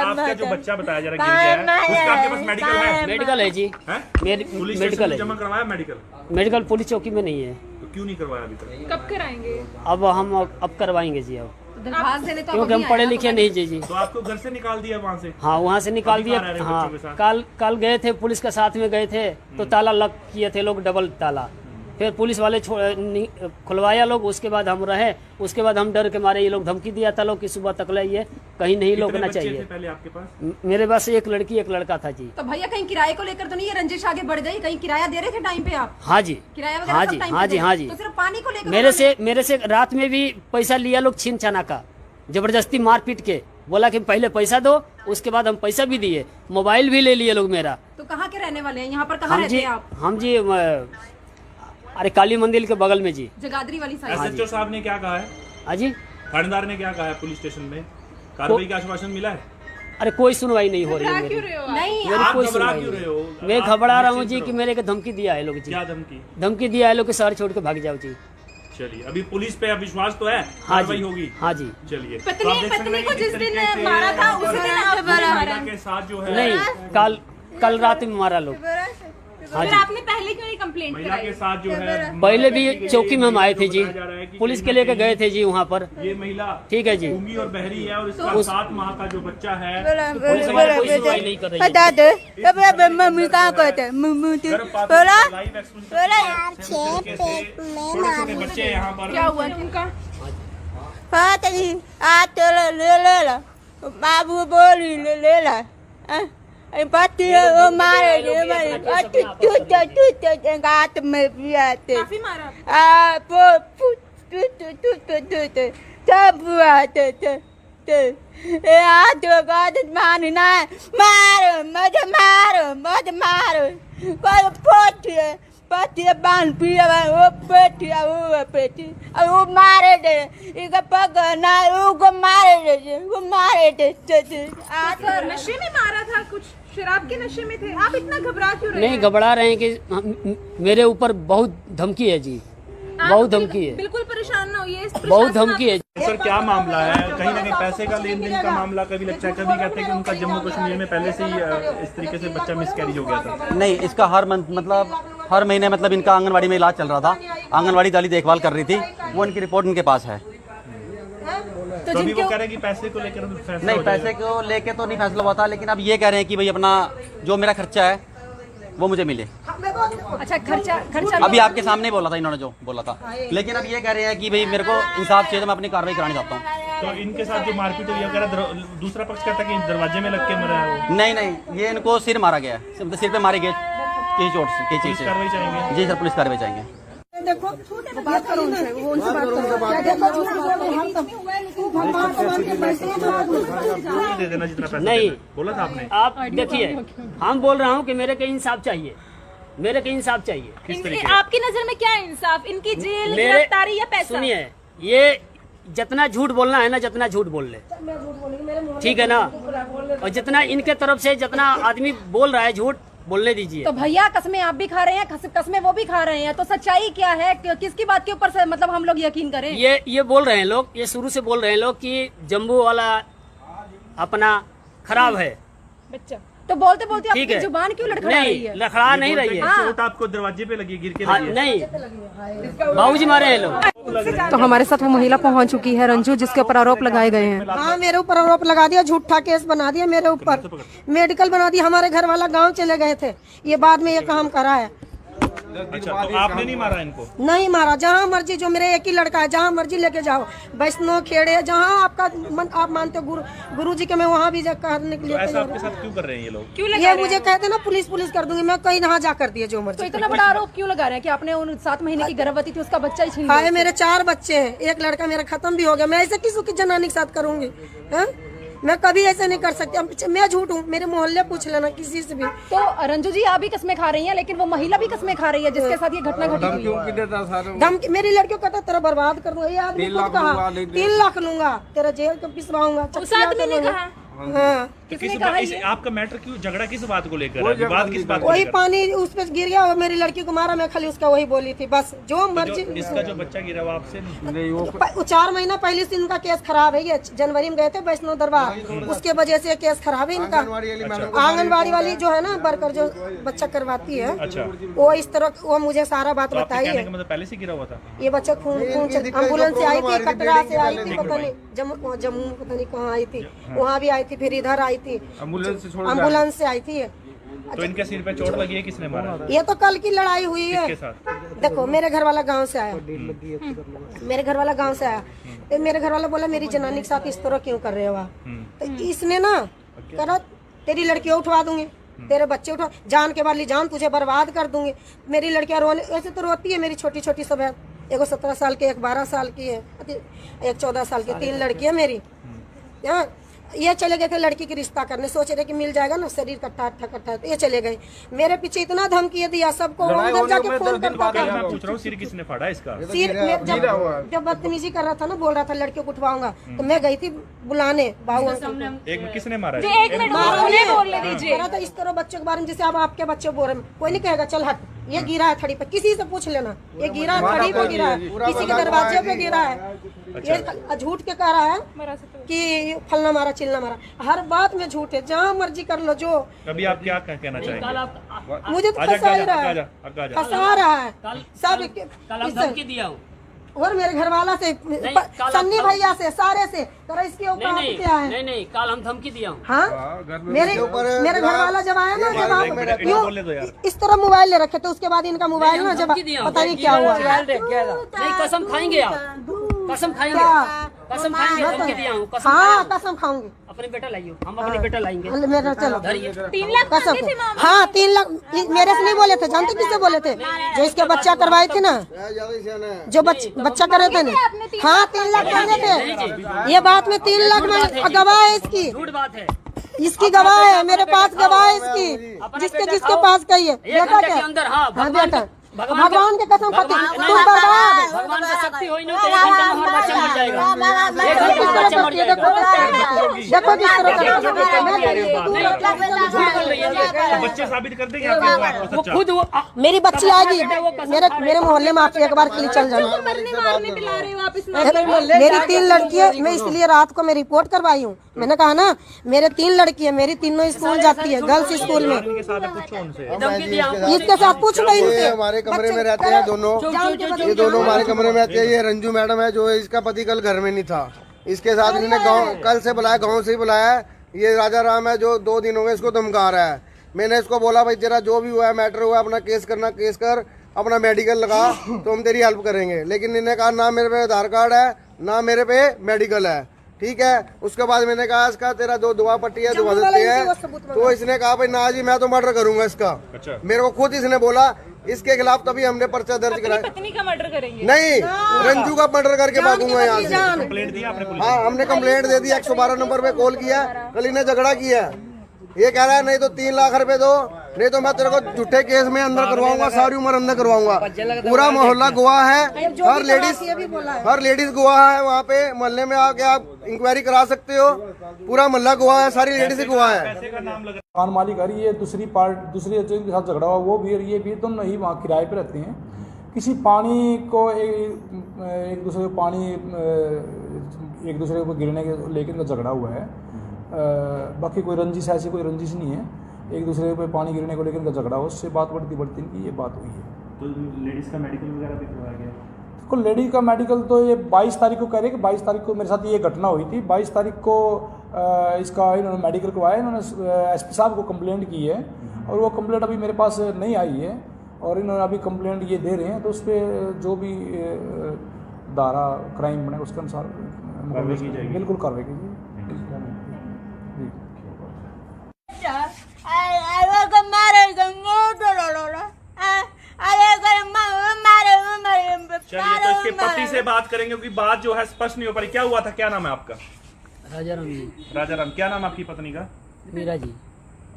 आपका जो बच्चा बताया जा रहा है गिर गया है, उसका आपके पास मेडिकल है? मेडिकल है जी। हैं? पुलिस मेडिकल स्टेशन में है। जमा करवाया मेडिकल? मेडिकल पुलिस चौकी में नहीं है। तो क्यों नहीं करवाया अभी तक? कब कराएंगे? अब हम अब करवाएंगे जी। अब दरखास्त देने तो क्योंकि हम पढ़े लिखे नहीं जी। तो आपको घर से निकाल दिया वहाँ से? हाँ, वहाँ से निकाल अभी दिया। कहाँ रह रहे हो हाँ, बच्चों के साथ? कल गए थे पुलिस के साथ में गए थे तो ताला लॉक किए थे लोग, डबल ताला। फिर पुलिस वाले खुलवाया लोग, उसके बाद हम रहे। उसके बाद हम डर के मारे, ये लोग धमकी दिया था लोग कि सुबह तक लाइए, कहीं नहीं रोकना चाहिए। पहले आपके पास मेरे पास एक लड़की एक लड़का था जी। तो भैया कहीं किराए को लेकर तो नहीं ये रंजिश आगे बढ़ गई? कहीं किराया दे रहे थे टाइम पे आप? हाँ जी, किराया वगैरह हाँ सब जी, टाइम हाँ पे जी, दे? हाँ जी। तो सिर्फ पानी को लेकर मेरे से रात में भी पैसा लिया लोग, छीन छाना का, जबरदस्ती मार पीट के बोला कि पहले पैसा दो, उसके बाद हम पैसा भी दिए, मोबाइल भी ले लिए लोग मेरा। तो कहाँ के रहने वाले हैं? यहाँ पर कहाँ रहते हैं आप? हम जी अरे काली मंदिर के बगल में जी, जगाधरी वाली साइड। एसएचओ साहब ने क्या कहा है? हाँ जी, थानेदार ने क्या कहा है? पुलिस स्टेशन में कार्रवाई का आश्वासन मिला है? अरे कोई सुनवाई नहीं हो रही है मेरी, नहीं मेरी आप कोई घबरा सुनवाई क्यों नहीं। रहे हो? मैं आप घबरा रहा हूँ निश्चिंत जी रहो। कि मेरे को धमकी दिया है लोग जी, क्या धमकी? धमकी दिया है लोग कि शहर छोड़ के भाग जाओ जी। चलिए, अभी पुलिस पे अब विश्वास तो है, हाँ कार्रवाई जी, होगी। हाँ जी। चलिए, तो आप देख सकते हैं को कि जिस किस दिन तरीके से मारा था उसी दिन आप महिला के साथ जो है, नहीं, कल रात में मारा लोग। हाँ जी, आपने पहले क्यों नहीं कंप्लेंट महिला के साथ जो है पहले भी चौकी में हम आए थे जी, बताया जा रहा है कि पुलिस के लेके गए थे जी वहाँ पर। ये महिला ठीक है जी, गूंगी और बहरी है और इसका 7 माह का जो बच्चा है पुलिस हमारी कोई सुनवाई नहीं कर रही है। बता दे मम्मी कहाँ कहते मम्मी बोला लाइव छोटे छोटे बच्चे यहाँ पर क्या हुआ उनका? आज तो ले ला बाबू बोली ले ला पति वो मारे गात में भी आते काफी मारा। सब आते तो गात मारना मारो मत मारो कोई पति बांध पिया वो पेटिया वो पेटी अब वो मारे दे इका पकड़ना वो मारे दे आज नशे में मारा था, कुछ शराब के नशे में थे। आप इतना घबरा क्यों रहे नहीं हैं? घबरा रहे हैं कि मेरे ऊपर बहुत धमकी है जी, बहुत धमकी है, बिल्कुल परेशान ना होइए। बहुत धमकी है। सर क्या मामला है? कहीं ना कहीं पैसे का लेन देन का मामला कभी लगता है, कभी कहते हैं कि उनका जम्मू कश्मीर में पहले से ही इस तरीके से बच्चा मिसकैरेज हो गया था। नहीं, इसका हर महीने मतलब इनका आंगनवाड़ी में इलाज चल रहा था। आंगनवाड़ी वाली देखभाल कर रही थी, वो इनकी रिपोर्ट इनके पास है। तो अभी वो कह रहे हैं कि पैसे को लेकर फैसला नहीं, हो जाएगा। पैसे को लेके तो नहीं फैसला हुआ था, लेकिन अब ये कह रहे हैं कि भाई अपना जो मेरा खर्चा है वो मुझे मिले। अच्छा, खर्चा अभी आपके सामने बोला था इन्होंने जो बोला था, लेकिन अब ये कह रहे हैं कि भाई मेरे को इंसाफ चाहिए, तो मैं अपनी कार्रवाई करानी चाहता हूँ। तो इनके साथ जो मारपीट हुई है, कह रहा दूसरा पक्ष कहता है कि दरवाजे में लग के मरा है वो। नहीं, ये इनको सिर मारा गया है, सिर पे मारे गए किसी चोट से, किसी चीज से। कार्रवाई चाहेंगे? जी सर, पुलिस कार्रवाई चाहेंगे। देखो बात करो उनसे, वो उनसे बात दे देना जितना पैसा नहीं। देना। बोला था आपने? आप देखिए, हम बोल रहा हूँ कि मेरे को इंसाफ चाहिए, मेरे को इंसाफ चाहिए। किस तरीके? आपकी नजर में क्या है इंसाफ? इनकी जेल, मेरे गिरफ्तारी या पैसा? सुनिए, ये जितना झूठ बोलना है ना, जितना झूठ बोल ले, ठीक है ना, और जितना इनके तरफ से जितना आदमी बोल रहा है झूठ बोलने दीजिए। तो भैया कसमें आप भी खा रहे हैं, कसमें वो भी खा रहे हैं, तो सच्चाई क्या है? किसकी बात के ऊपर से मतलब हम लोग यकीन करें? ये बोल रहे हैं लोग, ये शुरू से बोल रहे हैं लोग कि जम्बू वाला अपना खराब है। बच्चा तो बोलते बोलते ठीक आपकी है, जुबान क्यों लड़खड़ा रही है? लड़खड़ा नहीं रही है। चोट आपको दरवाजे पे लगी, गिर के हाँ, लगी है? नहीं, बाबूजी मारे हैं लोग। तो हमारे साथ वो महिला पहुंच चुकी है रंजू, जिसके ऊपर आरोप लगाए गए हैं। हाँ, मेरे ऊपर आरोप लगा दिया, झूठा केस बना दिया मेरे ऊपर, मेडिकल बना दिया। हमारे घर वाला गांव चले गए थे, ये बाद में ये काम करा है। अच्छा, तो आपने नहीं मारा इनको? नहीं मारा, जहाँ मर्जी, जो मेरे एक ही लड़का है, जहाँ मर्जी लेके जाओ, वैष्णो खेड़े, जहाँ आपका आप मानते हो, गुरु जी के, मैं वहाँ भी करने के लिए ऐसा आपके साथ क्यों कर रहे हैं ये लोग? क्यों ये मुझे कहते ना पुलिस कर दूंगी, मैं कहीं नहा जा कर दिए जो तो मर्जी। इतना बड़ा आरोप क्यों लगा रहे हैं कि आपने उन 7 महीने की गर्भवती थी उसका बच्चा ही छीन हाय, लिया? मेरे 4 बच्चे हैं, एक लड़का मेरा खत्म भी हो गया, मैं ऐसे किसी की जनानी के साथ करूंगी? हैं? मैं कभी ऐसे नहीं कर सकती। अब मैं झूठ हूँ, मेरे मोहल्ले पूछ लेना किसी से भी। तो रंजू जी आप भी कसमें खा रही हैं, लेकिन वो महिला भी कसमें खा रही है जिसके साथ ये घटना घटी हुई है। धमकी, मेरी लड़कियों कहता तेरा बर्बाद कर दूंगा, ये आदमी खुद कहा 3 लाख लूंगा, तेरा जेल को पिसवाऊंगा। उस आदमी ने कहा? हाँ, तो किस बात, आपका मैटर क्यों, झगड़ा किस बात को लेकर है? विवाद किस बात को वही लेकर? पानी उस पे गिर गया और मेरी लड़की को मारा, मैं खाली उसका वही बोली थी बस, जो मर्जी। इसका जो बच्चा गिरा वो आपसे नहीं? 4 महीना पहले से इनका केस खराब है, ये जनवरी में गए थे वैष्णो दरबार, उसके वजह से केस खराब है इनका। आंगनबाड़ी वाली जो है ना वर्कर, जो बच्चा करवाती है, अच्छा, वो इस तरह, वो मुझे सारा बात तो आपके बताई कहने है। का मतलब पहले से गिरा हुआ था? ये बच्चा खून एम्बुलेंस से आई थी, कटरा से आई थी, पता नहीं जम्मू पता नहीं कहाँ आई थी, वहाँ भी आई थी, फिर इधर आई थी, एम्बुलेंस से आई थी। तो इनके सिर पे चोट लगी है, किसने मारा? ये तो कल की लड़ाई हुई है। किसके साथ? देखो मेरे घर वाला गांव से आया, मेरे घर वाला गांव से आया, तो मेरे घर वाला बोला मेरी जनानी के साथ इस तरह क्यों कर रहे हो आप? तो इसने ना करा तेरी लड़कियां उठवा दूंगी, तेरे बच्चे उठवा, जान के बाद ली जान तुझे बर्बाद कर दूंगी। मेरी लड़कियां रोने ऐसे तो रोती है, मेरी छोटी छोटी सब है, एक 17 साल की, एक 12 साल की है, एक 14 साल की, 3 लड़कियां मेरी। ये चले गए थे लड़की की रिश्ता करने, सोच रहे कि मिल जाएगा ना शरीर कट्ठा कट्ठा, तो ये चले गए। मेरे पीछे इतना धमकी दिया सबको, उधर जाके फोन करता था। मैं पूछ रहा हूँ सिर किसने फाड़ा इसका? सिर जब बदतमीजी कर रहा था ना, बोल रहा था लड़कियों को उठवाऊंगा, तो मैं गई थी बुलाने बाबू। एक किसने मारा? करा था इस तरह बच्चों के बारे में, जैसे अब आपके बच्चे बोल रहे, कोई नहीं कहेगा चल हट, ये गिरा है थड़ी पे, किसी से पूछ लेना, ये गिरा है थड़ी पे गिरा है, किसी के दरवाजे पे गिरा है। ये झूठ के कह रहा है कि फलना मारा चिल्ला मारा, हर बात में झूठ है, जहाँ मर्जी कर लो जो। अभी आप क्या कहना चाहेंगे? मुझे तो फंसा ही रहा है, फंसा रहा है सब। कल धमकी दिया हूँ और मेरे घर वाला से, सन्नी भैया से, सारे से, तो इसके ऊपर क्या है? नहीं कल हम धमकी दिया हूँ। हाँ मेरे घर वाला जब आया ना, जब आप इस तरह मोबाइल ले रखे, तो उसके बाद इनका मोबाइल ना जब पता नहीं क्या हुआ। नहीं कसम खाएंगे आप, कसम खाएंगे, कसम खाएंगे, धमकी दिया हूँ। हाँ कसम खाऊंगी, अपने बेटा लाइयो, हम अपने बेटा लाएंगे। मेरा चलो 3 लाख कसम। हाँ 3 लाख मेरे से नहीं बोले थे, जानते किससे बोले थे? जो इसके बच्चा करवाए थे ना, जो बच्चा करे थे ना, हाँ 3 लाख मांगे थे। ये बात में 3 लाख में गवाह है इसकी, झूठ बात है, इसकी गवाह है, मेरे पास गवाह है इसकी, जिसके पास कही है बेटा क्या अंदर। हाँ बेटा भगवान के कसम खाती तुम बर्बाद। भगवान की शक्ति हो ही नहीं, तो 1 घंटा में हमारा बच्चा मर जाएगा, 1 घंटे में बच्चा मर जाएगा। देखो किस तरह बच्चे साबित कर देंगे आपको सच्चा? खुद वो मेरी बच्ची आएगी, मेरे मोहल्ले में आप एक बार के लिए चल जाना। मेरी 3 लड़कियां, मैं इसलिए रात को मैं रिपोर्ट करवाई हूँ। मैंने कहा ना मेरे 3 लड़कियां, मेरी तीनों स्कूल जाती है, गर्ल्स स्कूल में। इसके साथ पूछ लो इनसे। हमारे कमरे में रहते हैं दोनों, ये दोनों हमारे कमरे में रहते हैं। ये रंजू मैडम है, जो इसका पति कल घर में नहीं था, इसके साथ इन्होंने गांव कल से बुलाया, गांव से ही बुलाया है। ये राजा राम है, जो 2 दिन हो गए इसको धमका रहा है। मैंने इसको बोला भाई तेरा जो भी हुआ है, मैटर हुआ है, अपना केस करना, केस कर, अपना मेडिकल लगा, तो हम तेरी हेल्प करेंगे। लेकिन इन्होंने कहा ना मेरे पे आधार कार्ड है, ना मेरे पे मेडिकल है, ठीक है। उसके बाद मैंने कहा इसका तेरा जो दुआ पट्टी है दुआ देती है, तो इसने कहा भाई ना जी मैं तो मर्डर करूंगा इसका। अच्छा। मेरे को खुद इसने बोला, इसके खिलाफ तभी हमने पर्चा दर्ज कराया। पत्नी का मर्डर करेंगे? नहीं, रंजू का मर्डर करके भागूंगा यहाँ से। कंप्लेंट दी आपने पुलिस? हाँ हमने कंप्लेंट दे दी, 112 नंबर पे कॉल किया। कल इन्हें झगड़ा किया, ये कह रहा है नहीं तो 3 लाख रुपए दो, नहीं तो मैं तेरे को झूठे केस में अंदर करवाऊंगा, सारी उम्र अंदर करवाऊंगा। पूरा मोहल्ला गवाह है, हर लेडीज गवाह है। वहाँ पे मोहल्ले में आके आप इंक्वायरी करा सकते हो, पूरा मोहल्ला गवाह है, सारी लेडीज गवाह है। मकान मालिक है, ये दूसरी के साथ झगड़ा हुआ, वो भी और ये भी दोनों ही वहाँ किराए पे रहते हैं। किसी पानी को एक दूसरे को पानी एक दूसरे को गिरने के लेकर झगड़ा हुआ है। बाकी कोई रंजिश, ऐसी कोई रंजिश नहीं है, एक दूसरे पे पानी गिरने को लेकर इनका झगड़ा हो, उससे बात बढ़ती इनकी ये बात हुई है। तो लेडीज़ का मेडिकल वगैरह भी करवाया गया? देखो लेडीज का मेडिकल तो ये 22 तारीख को कह रहे हैं कि 22 तारीख को मेरे साथ ये घटना हुई थी। 22 तारीख को इसका इन्होंने मेडिकल करवाया, इन्होंने एसपी साहब को कंप्लेंट की है, और वो कंप्लेंट अभी मेरे पास नहीं आई है, और इन्होंने अभी कंप्लेंट ये दे रहे हैं, तो उस पर जो भी धारा क्राइम बने उसके अनुसार बिल्कुल कार्रवाई की जाएगी। चलिए तो इसके पति से बात करेंगे, क्योंकि बात जो है स्पष्ट नहीं हो पाई। क्या हुआ था? क्या नाम है आपका? राजाराम जी। राजाराम, क्या नाम आपकी पत्नी का? मीरा जी।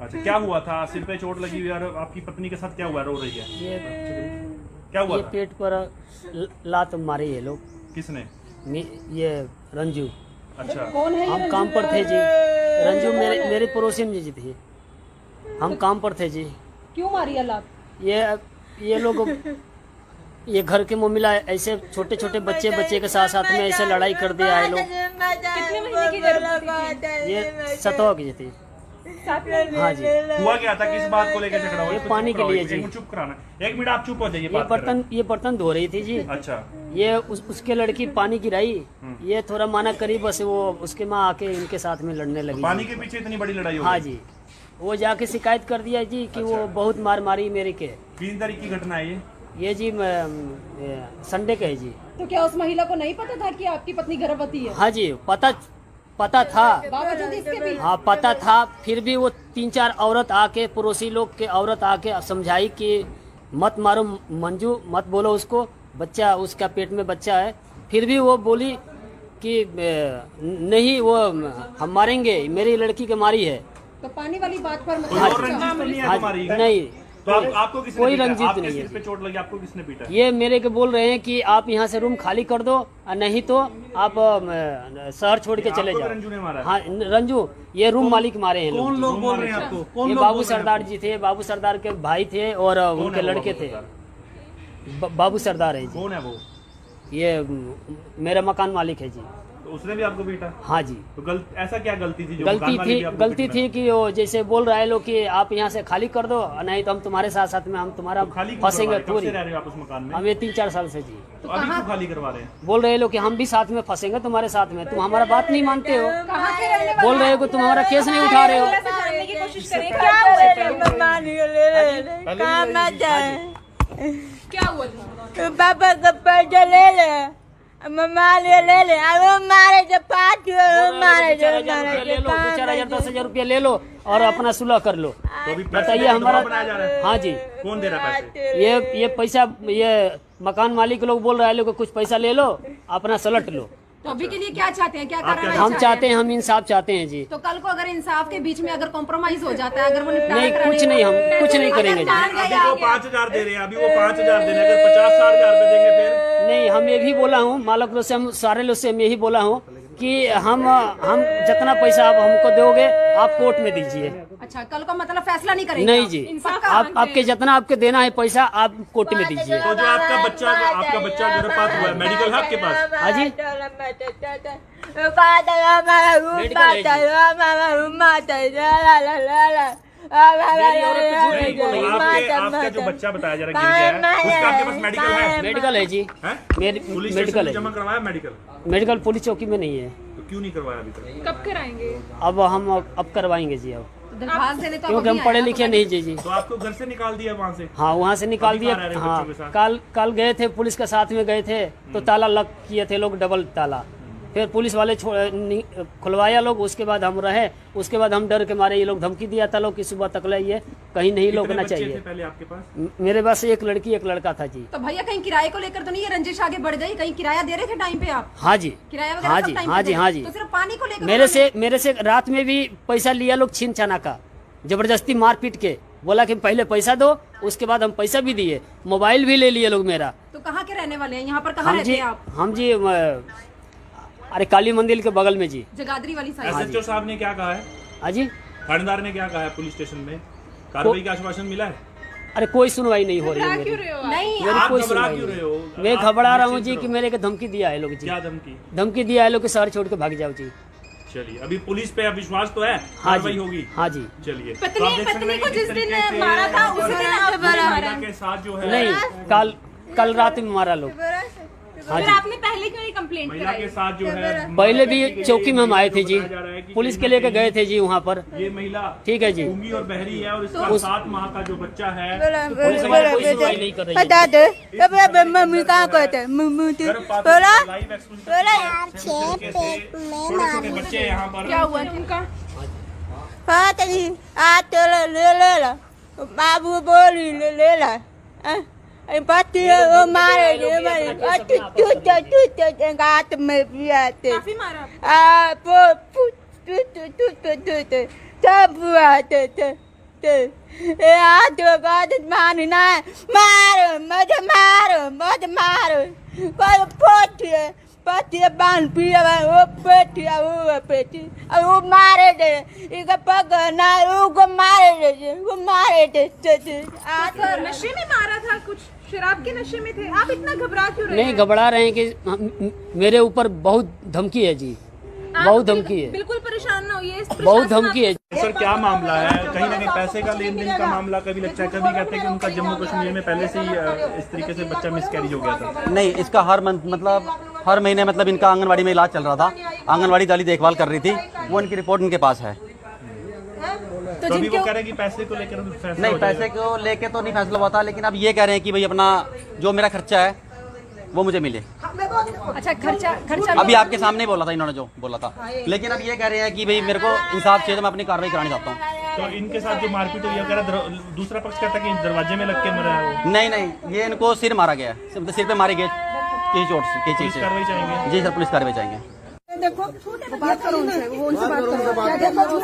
अच्छा, क्या हुआ था? सिर पे चोट लगी हुई, और आपकी पत्नी के साथ क्या हुआ? रो रही है, क्या हुआ? ये पेट पर लात मारी है लोग। किसने? ये रंजू। अच्छा, हम काम पर थे जी, रंजू मेरे पड़ोसी में जी थे, हम काम पर थे जी। क्यों मारी अल्लाह? ये लोग ये घर के मुमिला ऐसे छोटे छोटे बच्चे के साथ में ऐसे लड़ाई कर दिया है लोग। कितने महीने की गर्भवती थी? ये 7 की थी। हाँ जी। हुआ क्या था? किस बात को लेकर झगड़ा हुआ? ये पानी के लिए जी। चुप कराना, 1 मिनट आप चुप हो जाइए। ये बर्तन धो रही थी जी। अच्छा। ये उसके लड़की पानी गिराई, ये थोड़ा माना करी, बस वो उसके माँ आके इनके साथ में लड़ने लगी। पानी के पीछे इतनी बड़ी लड़ाई हो गई? हाँ जी। वो जाके शिकायत कर दिया जी कि वो बहुत मार मारी मेरे के। 3 तारीख की घटना है ये जी संडे का है जी। तो क्या उस महिला को नहीं पता था कि आपकी पत्नी गर्भवती है? हाँ जी पता था, बावजूद इसके भी? हाँ पता था, फिर भी वो 3-4 औरत आके, पड़ोसी लोग के औरत आके समझाई कि मत मारो मंजू, मत बोलो उसको, बच्चा उसका पेट में बच्चा है। फिर भी वो बोली कि नहीं वो हम मारेंगे, मेरी लड़की के मारी है। तो पानी वाली बात पर कोई और रंजिश तो नहीं है तुम्हारी? नहीं, तो आपको किसने कोई पीटा? रंजित आपके नहीं सिर है। पे चोट लगी, आपको किसने पीटा? ये मेरे के बोल रहे हैं कि आप यहाँ से रूम खाली कर दो और नहीं तो आप शहर छोड़ के चले आपको जाओ। भी रंजू ने मारा है? हाँ रंजू, ये रूम मालिक मारे हैं कौन लोग बोल रहे हैं आपको? कौन ये लोग बाबू बोल रहे हैं सरदार जी थे, बाबू सरदार के भाई थे और उनके लड़के थे। बाबू सरदार है जी। कौन है वो? ये मेरा मकान मालिक है जी। तो उसने भी आपको पीटा? हाँ जी। तो ऐसा क्या गलती थी जो मकान मालिक भी आपको गलती पीटना? थी कि वो जैसे बोल रहा है लोग कि आप यहाँ से खाली कर दो नहीं तो हम तुम्हारे साथ साथ में हम तुम्हारा तो खाली क्यों फंसेंगे करवा रहे? कब पूरी। से रह रहे हो आप उस मकान में? हम ये 3-4 साल से जी। तो अभी क्यों खाली करवा रहे हैं? बोल रहे लोग कि हम भी साथ में फंसेंगे तुम्हारे साथ में, तुम हमारा बात नहीं मानते हो। कहाँ के रहने वाले? बोल रहे हो कि तुम हमारा केस नहीं उठा रहे हो। जानने की कोशिश करें। क्या ले ले मम्मा ले कहाँ मत जाए। क्या हुआ था? पापा का पैसा ले ले, मम्मा ले ले, अब वो मारे जो 5 मारे जो 2,000-10,000 रुपया ले लो और अपना सुलह कर लो। तो अभी बताइए हमारा। बनाया जा रहा है? हाँ जी। कौन दे रहा है पैसे? ये पैसा ये मकान मालिक लोग बोल रहे हैं लोग कुछ पैसा ले लो अपना सलट लो। तो अभी के लिए क्या चाहते हैं? क्या कार्रवाई हम चाहते हैं, हम इंसाफ चाहते हैं जी। तो कल को अगर इंसाफ के बीच में अगर कॉम्प्रोमाइज हो जाता है, अगर वो निपटारा नहीं कराने कुछ नहीं, हम को- कुछ नहीं करेंगे जी। अभी वो 5,000 दे रहे हैं, अभी वो 5,000 दे रहे हैं, अगर 50-60,000 रुपए देंगे फिर? नहीं, हम ये भी बोला हूँ मालक लोग से, हम सारे लोग से हम यही बोला हूँ कि हम जितना पैसा आप हमको दोगे आप कोर्ट में दीजिए। अच्छा, कल को मतलब फैसला नहीं करेंगे? नहीं जी, आप आपके जितना आपके देना है पैसा आप कोर्ट में दीजिए। तो जो आपका बच्चा गर्भपात हुआ है, मेडिकल है आपके पास? हाँ जी। आपका जो बच्चा बताया जा रहा है गिर गया है, उसका आपके पास मेडिकल है? मेडिकल है जी। हैं? पुलिस मेडिकल स्टेशन है जमा करवाया मेडिकल? मेडिकल पुलिस चौकी में नहीं है। तो क्यों नहीं करवाया अभी तक? कब कराएंगे? अब हम अब करवाएंगे जी। अब दरखास्त देने तो क्योंकि हम पढ़े लिखे नहीं जी। तो आपको घर से निकाल दिया वहाँ से? हाँ वहाँ से निकाल अभी दिया। कहाँ रह रहे हैं हाँ बच्चों के साथ? कल गए थे पुलिस के साथ में गए थे तो ताला लॉक किए थे लोग, डबल ताला। फिर पुलिस वाले खुलवाया लोग, उसके बाद हम रहे। उसके बाद हम डर के मारे, ये लोग धमकी दिया था लोग कि सुबह तक लाइए, कहीं नहीं कितने रोकना बच्चे थे चाहिए। पहले आपके पास? मेरे पास एक लड़की एक लड़का था जी। तो भैया कहीं किराए को लेकर तो नहीं ये रंजिश आगे बढ़ गई? कहीं किराया दे रहे थे टाइम पे आप? हाँ जी। किराया वगैरह हाँ सब जी, टाइम हाँ पे जी, दे? हाँ जी। तो सिर्फ पानी को लेकर मेरे से रात में भी पैसा लिया लोग, छीन छाना का, जबरदस्ती मार पीट के बोला कि पहले पैसा दो, उसके बाद हम पैसा भी दिए, मोबाइल भी ले लिए लोग मेरा। तो कहाँ के रहने वाले हैं? यहाँ पर कहाँ रहते हैं आप? हम जी अरे काली मंदिर के बगल में जी। जगाधरी वाली साइड? SHO साहब ने क्या कहा है? हाँ जी। थानेदार ने क्या कहा है पुलिस स्टेशन में? कार्रवाई का आश्वासन मिला है? अरे कोई सुनवाई नहीं हो रही है मेरी। नहीं, मेरी आप कोई घबरा सुनवाई क्यों रहे नहीं। हो? मैं आप घबरा रहा हूँ निश्चिंत जी रहो। कि मेरे को धमकी दिया है लोग जी। क्या धमकी? धमकी दिया है लोग कि शहर छोड़ के भाग जाओ जी। चलिए, अभी पुलिस पे विश्वास तो है, हाँ कार्रवाई जी, होगी। हाँ जी। चलिए, तो आप देख सकते हैं को कि जिस किस दिन तरीके से मारा था उसी दिन आप महिला के साथ जो है, नहीं, कल रात में मारा लोग। हाँ जी। आपने पहले क्यों नहीं कंप्लेंट महिला के साथ जो है, पहले भी चौकी में हम आए थे जी, बताया जा रहा है कि पुलिस के लेके गए थे जी वहाँ पर। ये महिला ठीक है जी। गूंगी और बहरी है और इसका 7 माह का जो बच्चा है पुलिस हमारी कोई सुनवाई नहीं कर रही है। बता दे मम्मी कहाँ कहते मम्मी गर्भपात बोला लाइव एक्सक्लूसिव तरीके से छोटे-छोटे बच्चे यहाँ पर क्या हुआ उनका? हाँ तेरी आज तो ले ला बाबू बोली ले ला पति वो मारे गात में भी आते काफी मारा? सब आते थे हाथ मारना मारो मत मारो कोई पोटिए बांध पिया वो पेटिया वो पेटी और वो मारे दे इनका पकड़ना वो मारे दे सर नशे में मारा था? कुछ शराब के नशे में थे? आप इतना घबरा क्यों रहे नहीं घबरा रहे हैं कि मेरे ऊपर बहुत धमकी है जी, बहुत धमकी है, बिल्कुल परेशान ना होइए। बहुत धमकी है। सर क्या मामला है? कहीं ना कहीं पैसे का लेन देन का मामला कभी लगता है, कभी कहते हैं कि उनका जम्मू कश्मीर में पहले से ही इस तरीके से बच्चा मिसकैरेज हो गया था। नहीं, इसका हर महीने मतलब इनका आंगनवाड़ी में इलाज चल रहा था। आंगनवाड़ी वाली देखभाल कर रही थी, वो इनकी रिपोर्ट इनके पास है। तो तो अभी वो कह रहे हैं कि पैसे को लेकर फैसला नहीं, हो जाएगा। पैसे को लेके तो नहीं फैसला हुआ था, लेकिन अब ये कह रहे हैं कि भाई अपना जो मेरा खर्चा है वो मुझे मिले। अच्छा, खर्चा अभी आपके सामने ही बोला था इन्होंने जो बोला था, लेकिन अब ये कह रहे हैं कि भाई मेरे को इंसाफ चाहिए, तो मैं अपनी कार्रवाई करानी चाहता हूँ। तो इनके साथ जो मारपीट हुई है, कह रहा दूसरा पक्ष कहता है कि दरवाजे में लग के मरा है वो। नहीं नहीं, ये इनको सिर मारा गया है, सिर पे मारे गए किसी चोट से, किसी चीज पुलिस से। कार्रवाई चाहेंगे। जी सर, पुलिस कार्रवाई चाहेंगे। देखो बात करो उनसे, वो उनसे बात करो।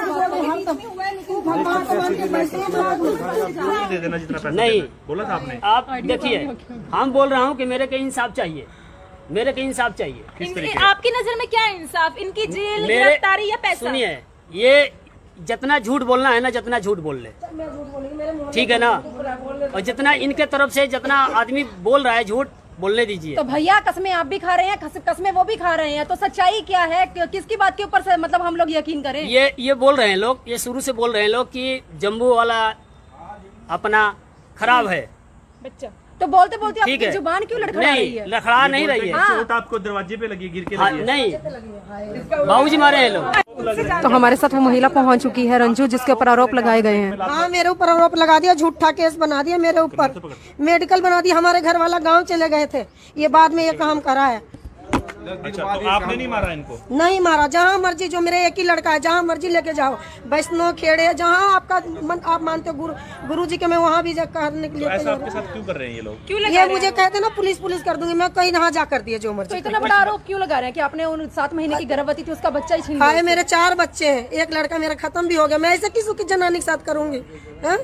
दे देना जितना पैसा नहीं। देना है। बोला था आपने। आप देखिए, हम बोल रहा हूँ कि मेरे को इंसाफ चाहिए, मेरे को इंसाफ चाहिए। किस तरीके? आपकी नजर में क्या इंसाफ, इनकी जेल, मेरे गिरफ्तारी या पैसा? सुनिए, ये जितना झूठ बोलना है ना, जितना झूठ बोल ले, ठीक है ना, और जितना इनके तरफ से जितना आदमी बोल रहा है झूठ, बोलने दीजिए। तो भैया कसमें आप भी खा रहे हैं, कसमें वो भी खा रहे हैं, तो सच्चाई क्या है? किसकी बात के ऊपर से मतलब हम लोग यकीन करें? ये बोल रहे हैं लोग, ये शुरू से बोल रहे हैं लोग कि जम्बू वाला अपना खराब है। बच्चा तो बोलते बोलते ठीक आपकी है, जुबान क्यों लड़खड़ा रही है? लड़खड़ा नहीं रही है। चोट आपको दरवाजे पे लगी, गिर के हाँ, लगी है। नहीं, बाबूजी मारे हैं लोग। तो हमारे साथ वो महिला पहुंच चुकी है रंजू, जिसके ऊपर आरोप लगाए गए हैं। हाँ, मेरे ऊपर आरोप लगा दिया, झूठा केस बना दिया मेरे ऊपर, मेडिकल बना दिया। हमारे घर वाला गांव चले गए थे, ये बाद में ये काम करा है। अच्छा, तो आपने नहीं मारा इनको? नहीं मारा, जहाँ मर्जी, जो मेरे एक ही लड़का है, जहाँ मर्जी लेके जाओ, वैष्णो खेड़े, जहाँ आपका आप मानते हो गुरु जी के, मैं वहाँ भी करने के लिए ऐसा आपके साथ क्यों कर रहे हैं ये लोग? क्यों ये मुझे कहते ना पुलिस कर दूंगी, मैं कहीं नहा जा कर दिए जो तो मर्जी। इतना बड़ा आरोप क्यों लगा रहे हैं कि आपने उन 7 महीने की गर्भवती थी उसका बच्चा ही छीन लिया? हाय, मेरे 4 बच्चे हैं, एक लड़का मेरा खत्म भी हो गया, मैं ऐसे किसी की जनानी के साथ करूंगी? हैं?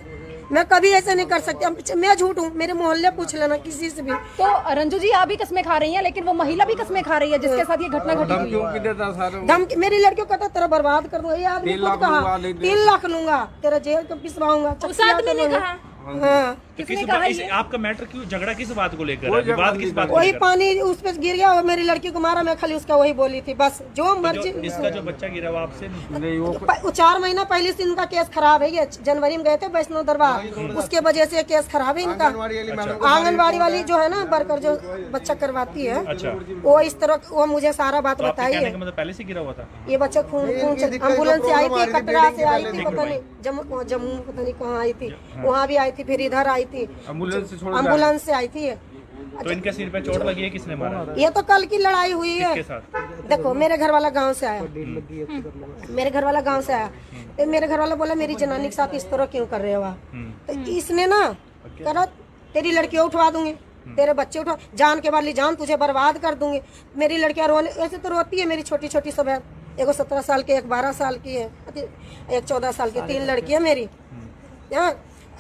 मैं कभी ऐसे नहीं कर सकती। अब मैं झूठ हूँ, मेरे मोहल्ले पूछ लेना किसी से भी। तो रंजू जी, आप भी कसमें खा रही हैं, लेकिन वो महिला भी कसमें खा रही है जिसके साथ ये घटना घटी हुई है। धमकी, मेरी लड़कियों को कहता तेरा बर्बाद कर दूंगा, ये आदमी खुद कहा 3 लाख लूंगा, तेरा जेल को पिसवाऊंगा। उस आदमी ने कहा। हाँ, तो आपका मैटर क्यों, झगड़ा किस बात को लेकर है? विवाद किस बात को वही लेकर? पानी उस पे गिर गया और मेरी लड़की को मारा, मैं खाली उसका वही बोली थी, बस जो मर्जी। इसका जो बच्चा गिरा वो आपसे नहीं? 4 महीना पहले से इनका केस खराब है। ये जनवरी में गए थे वैष्णो दरबार, उसके वजह से केस खराब है इनका। आंगनबाड़ी वाली जो है ना वर्कर, जो बच्चा करवाती है, अच्छा, वो इस तरह, वो मुझे सारा बात तो आपके बताई कहने है। का मतलब पहले से गिरा हुआ था? ये बच्चा खून एम्बुलेंस से आई थी, कटरा से आई थी, पता नहीं जम्मू पता नहीं कहाँ आई थी, वहाँ भी आई थी, फिर इधर आई थी, एम्बुलेंस से आई थी। तो इनके सिर पे चोट लगी है, किसने मारा? ये तो कल की लड़ाई हुई है। किसके साथ? देखो, मेरे घर वाला गांव से आया, मेरे घर वाला गांव से आया, तो मेरे घर वाला बोला मेरी जनानी के साथ इस तरह क्यों कर रहे हो आप? तो इसने ना कहा तेरी लड़कियां उठवा दूंगी, तेरे बच्चे उठवा, जान के वाली जान, तुझे बर्बाद कर दूंगी। मेरी लड़कियां रोने, ऐसे तो रोती है मेरी छोटी छोटी सब है, एक 17 साल की, एक 12 साल की है, एक 14 साल की, 3 लड़कियां मेरी। यहाँ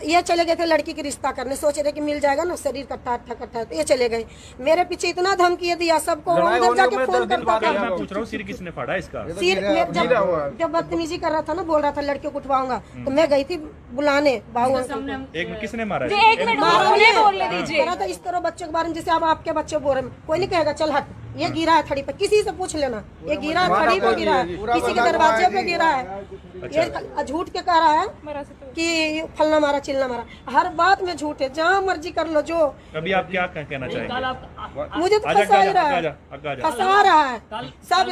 ये चले गए थे लड़की की रिश्ता करने, सोच रहे कि मिल जाएगा ना, शरीर कट्टा तो ये चले गए। मेरे पीछे इतना धमकी दिया सबको, उधर जाके फोन करता था। मैं पूछ रहा हूँ, सिर किसने फाड़ा इसका? सिर जब बदतमीजी कर रहा था ना, बोल रहा था लड़कियों को उठवाऊंगा, तो मैं गई थी बुलाने बाबू अंकल। एक मिनट, किसने मारा? एक मिनट बोलने दीजिए। तो इस तरह बच्चों के बारे में, जैसे अब आपके बच्चे बोल रहे हैं, कोई नहीं कहेगा चल हट, ये गिरा है थड़ी पे, किसी से पूछ लेना, ये गिरा है थड़ी पे, गिरा है किसी के दरवाजे पे गिरा है। ये झूठ के कह रहा है कि फलना मारा चिल्ला मारा, हर बात में झूठ है, जहाँ मर्जी कर लो। जो अभी आप क्या कहना चाहेंगे? मुझे तो फंसा ही रहा है, फंसा रहा है सब।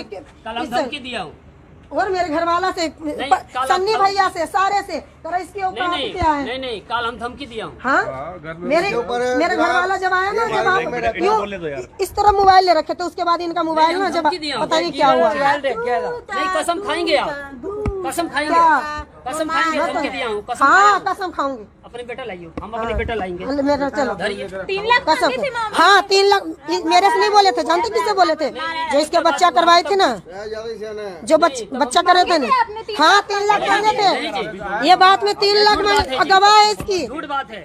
कल धमकी दिया हूँ और मेरे घर वाला से, सन्नी भैया से, सारे से, तो इसके ऊपर क्या है? नहीं, कल हम धमकी दिया हूँ। हाँ, मेरे घर वाला जब आया ना, जब आप इस तरह मोबाइल ले रखे थे, उसके बाद इनका मोबाइल ना, जब पता नहीं क्या हुआ। नहीं, कसम खाएंगे आप, कसम खाएंगे, कसम खाएंगे, धमकी दिया हूँ। हाँ, कसम खाऊंगी। अपने बेटा लाइए, हम अपने बेटा लाएंगे। मेरा चलो 3 लाख कसम। हाँ, 3 लाख मेरे से नहीं बोले थे, जानते किससे बोले थे? जो इसके बच्चा करवाए थे ना, जो बच्चा करे थे ना, हाँ 3 लाख मांगे थे। ये बात में 3 लाख में गवाह है इसकी, झूठ बात है,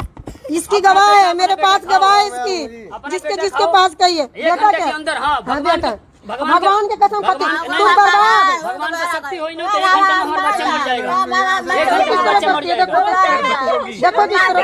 इसकी गवाह है, मेरे पास गवाह है इसकी, जिसके पास कही है। बेटा क्या? अंदर, हाँ, बेटा भगवान के कसम खाती, तुम बर्बाद। भगवान की शक्ति हुई नहीं तो 1 घंटे में हमारा बच्चा मर जाएगा। 1 घंटे में बच्चा मर जाएगा। देखो जिस तरह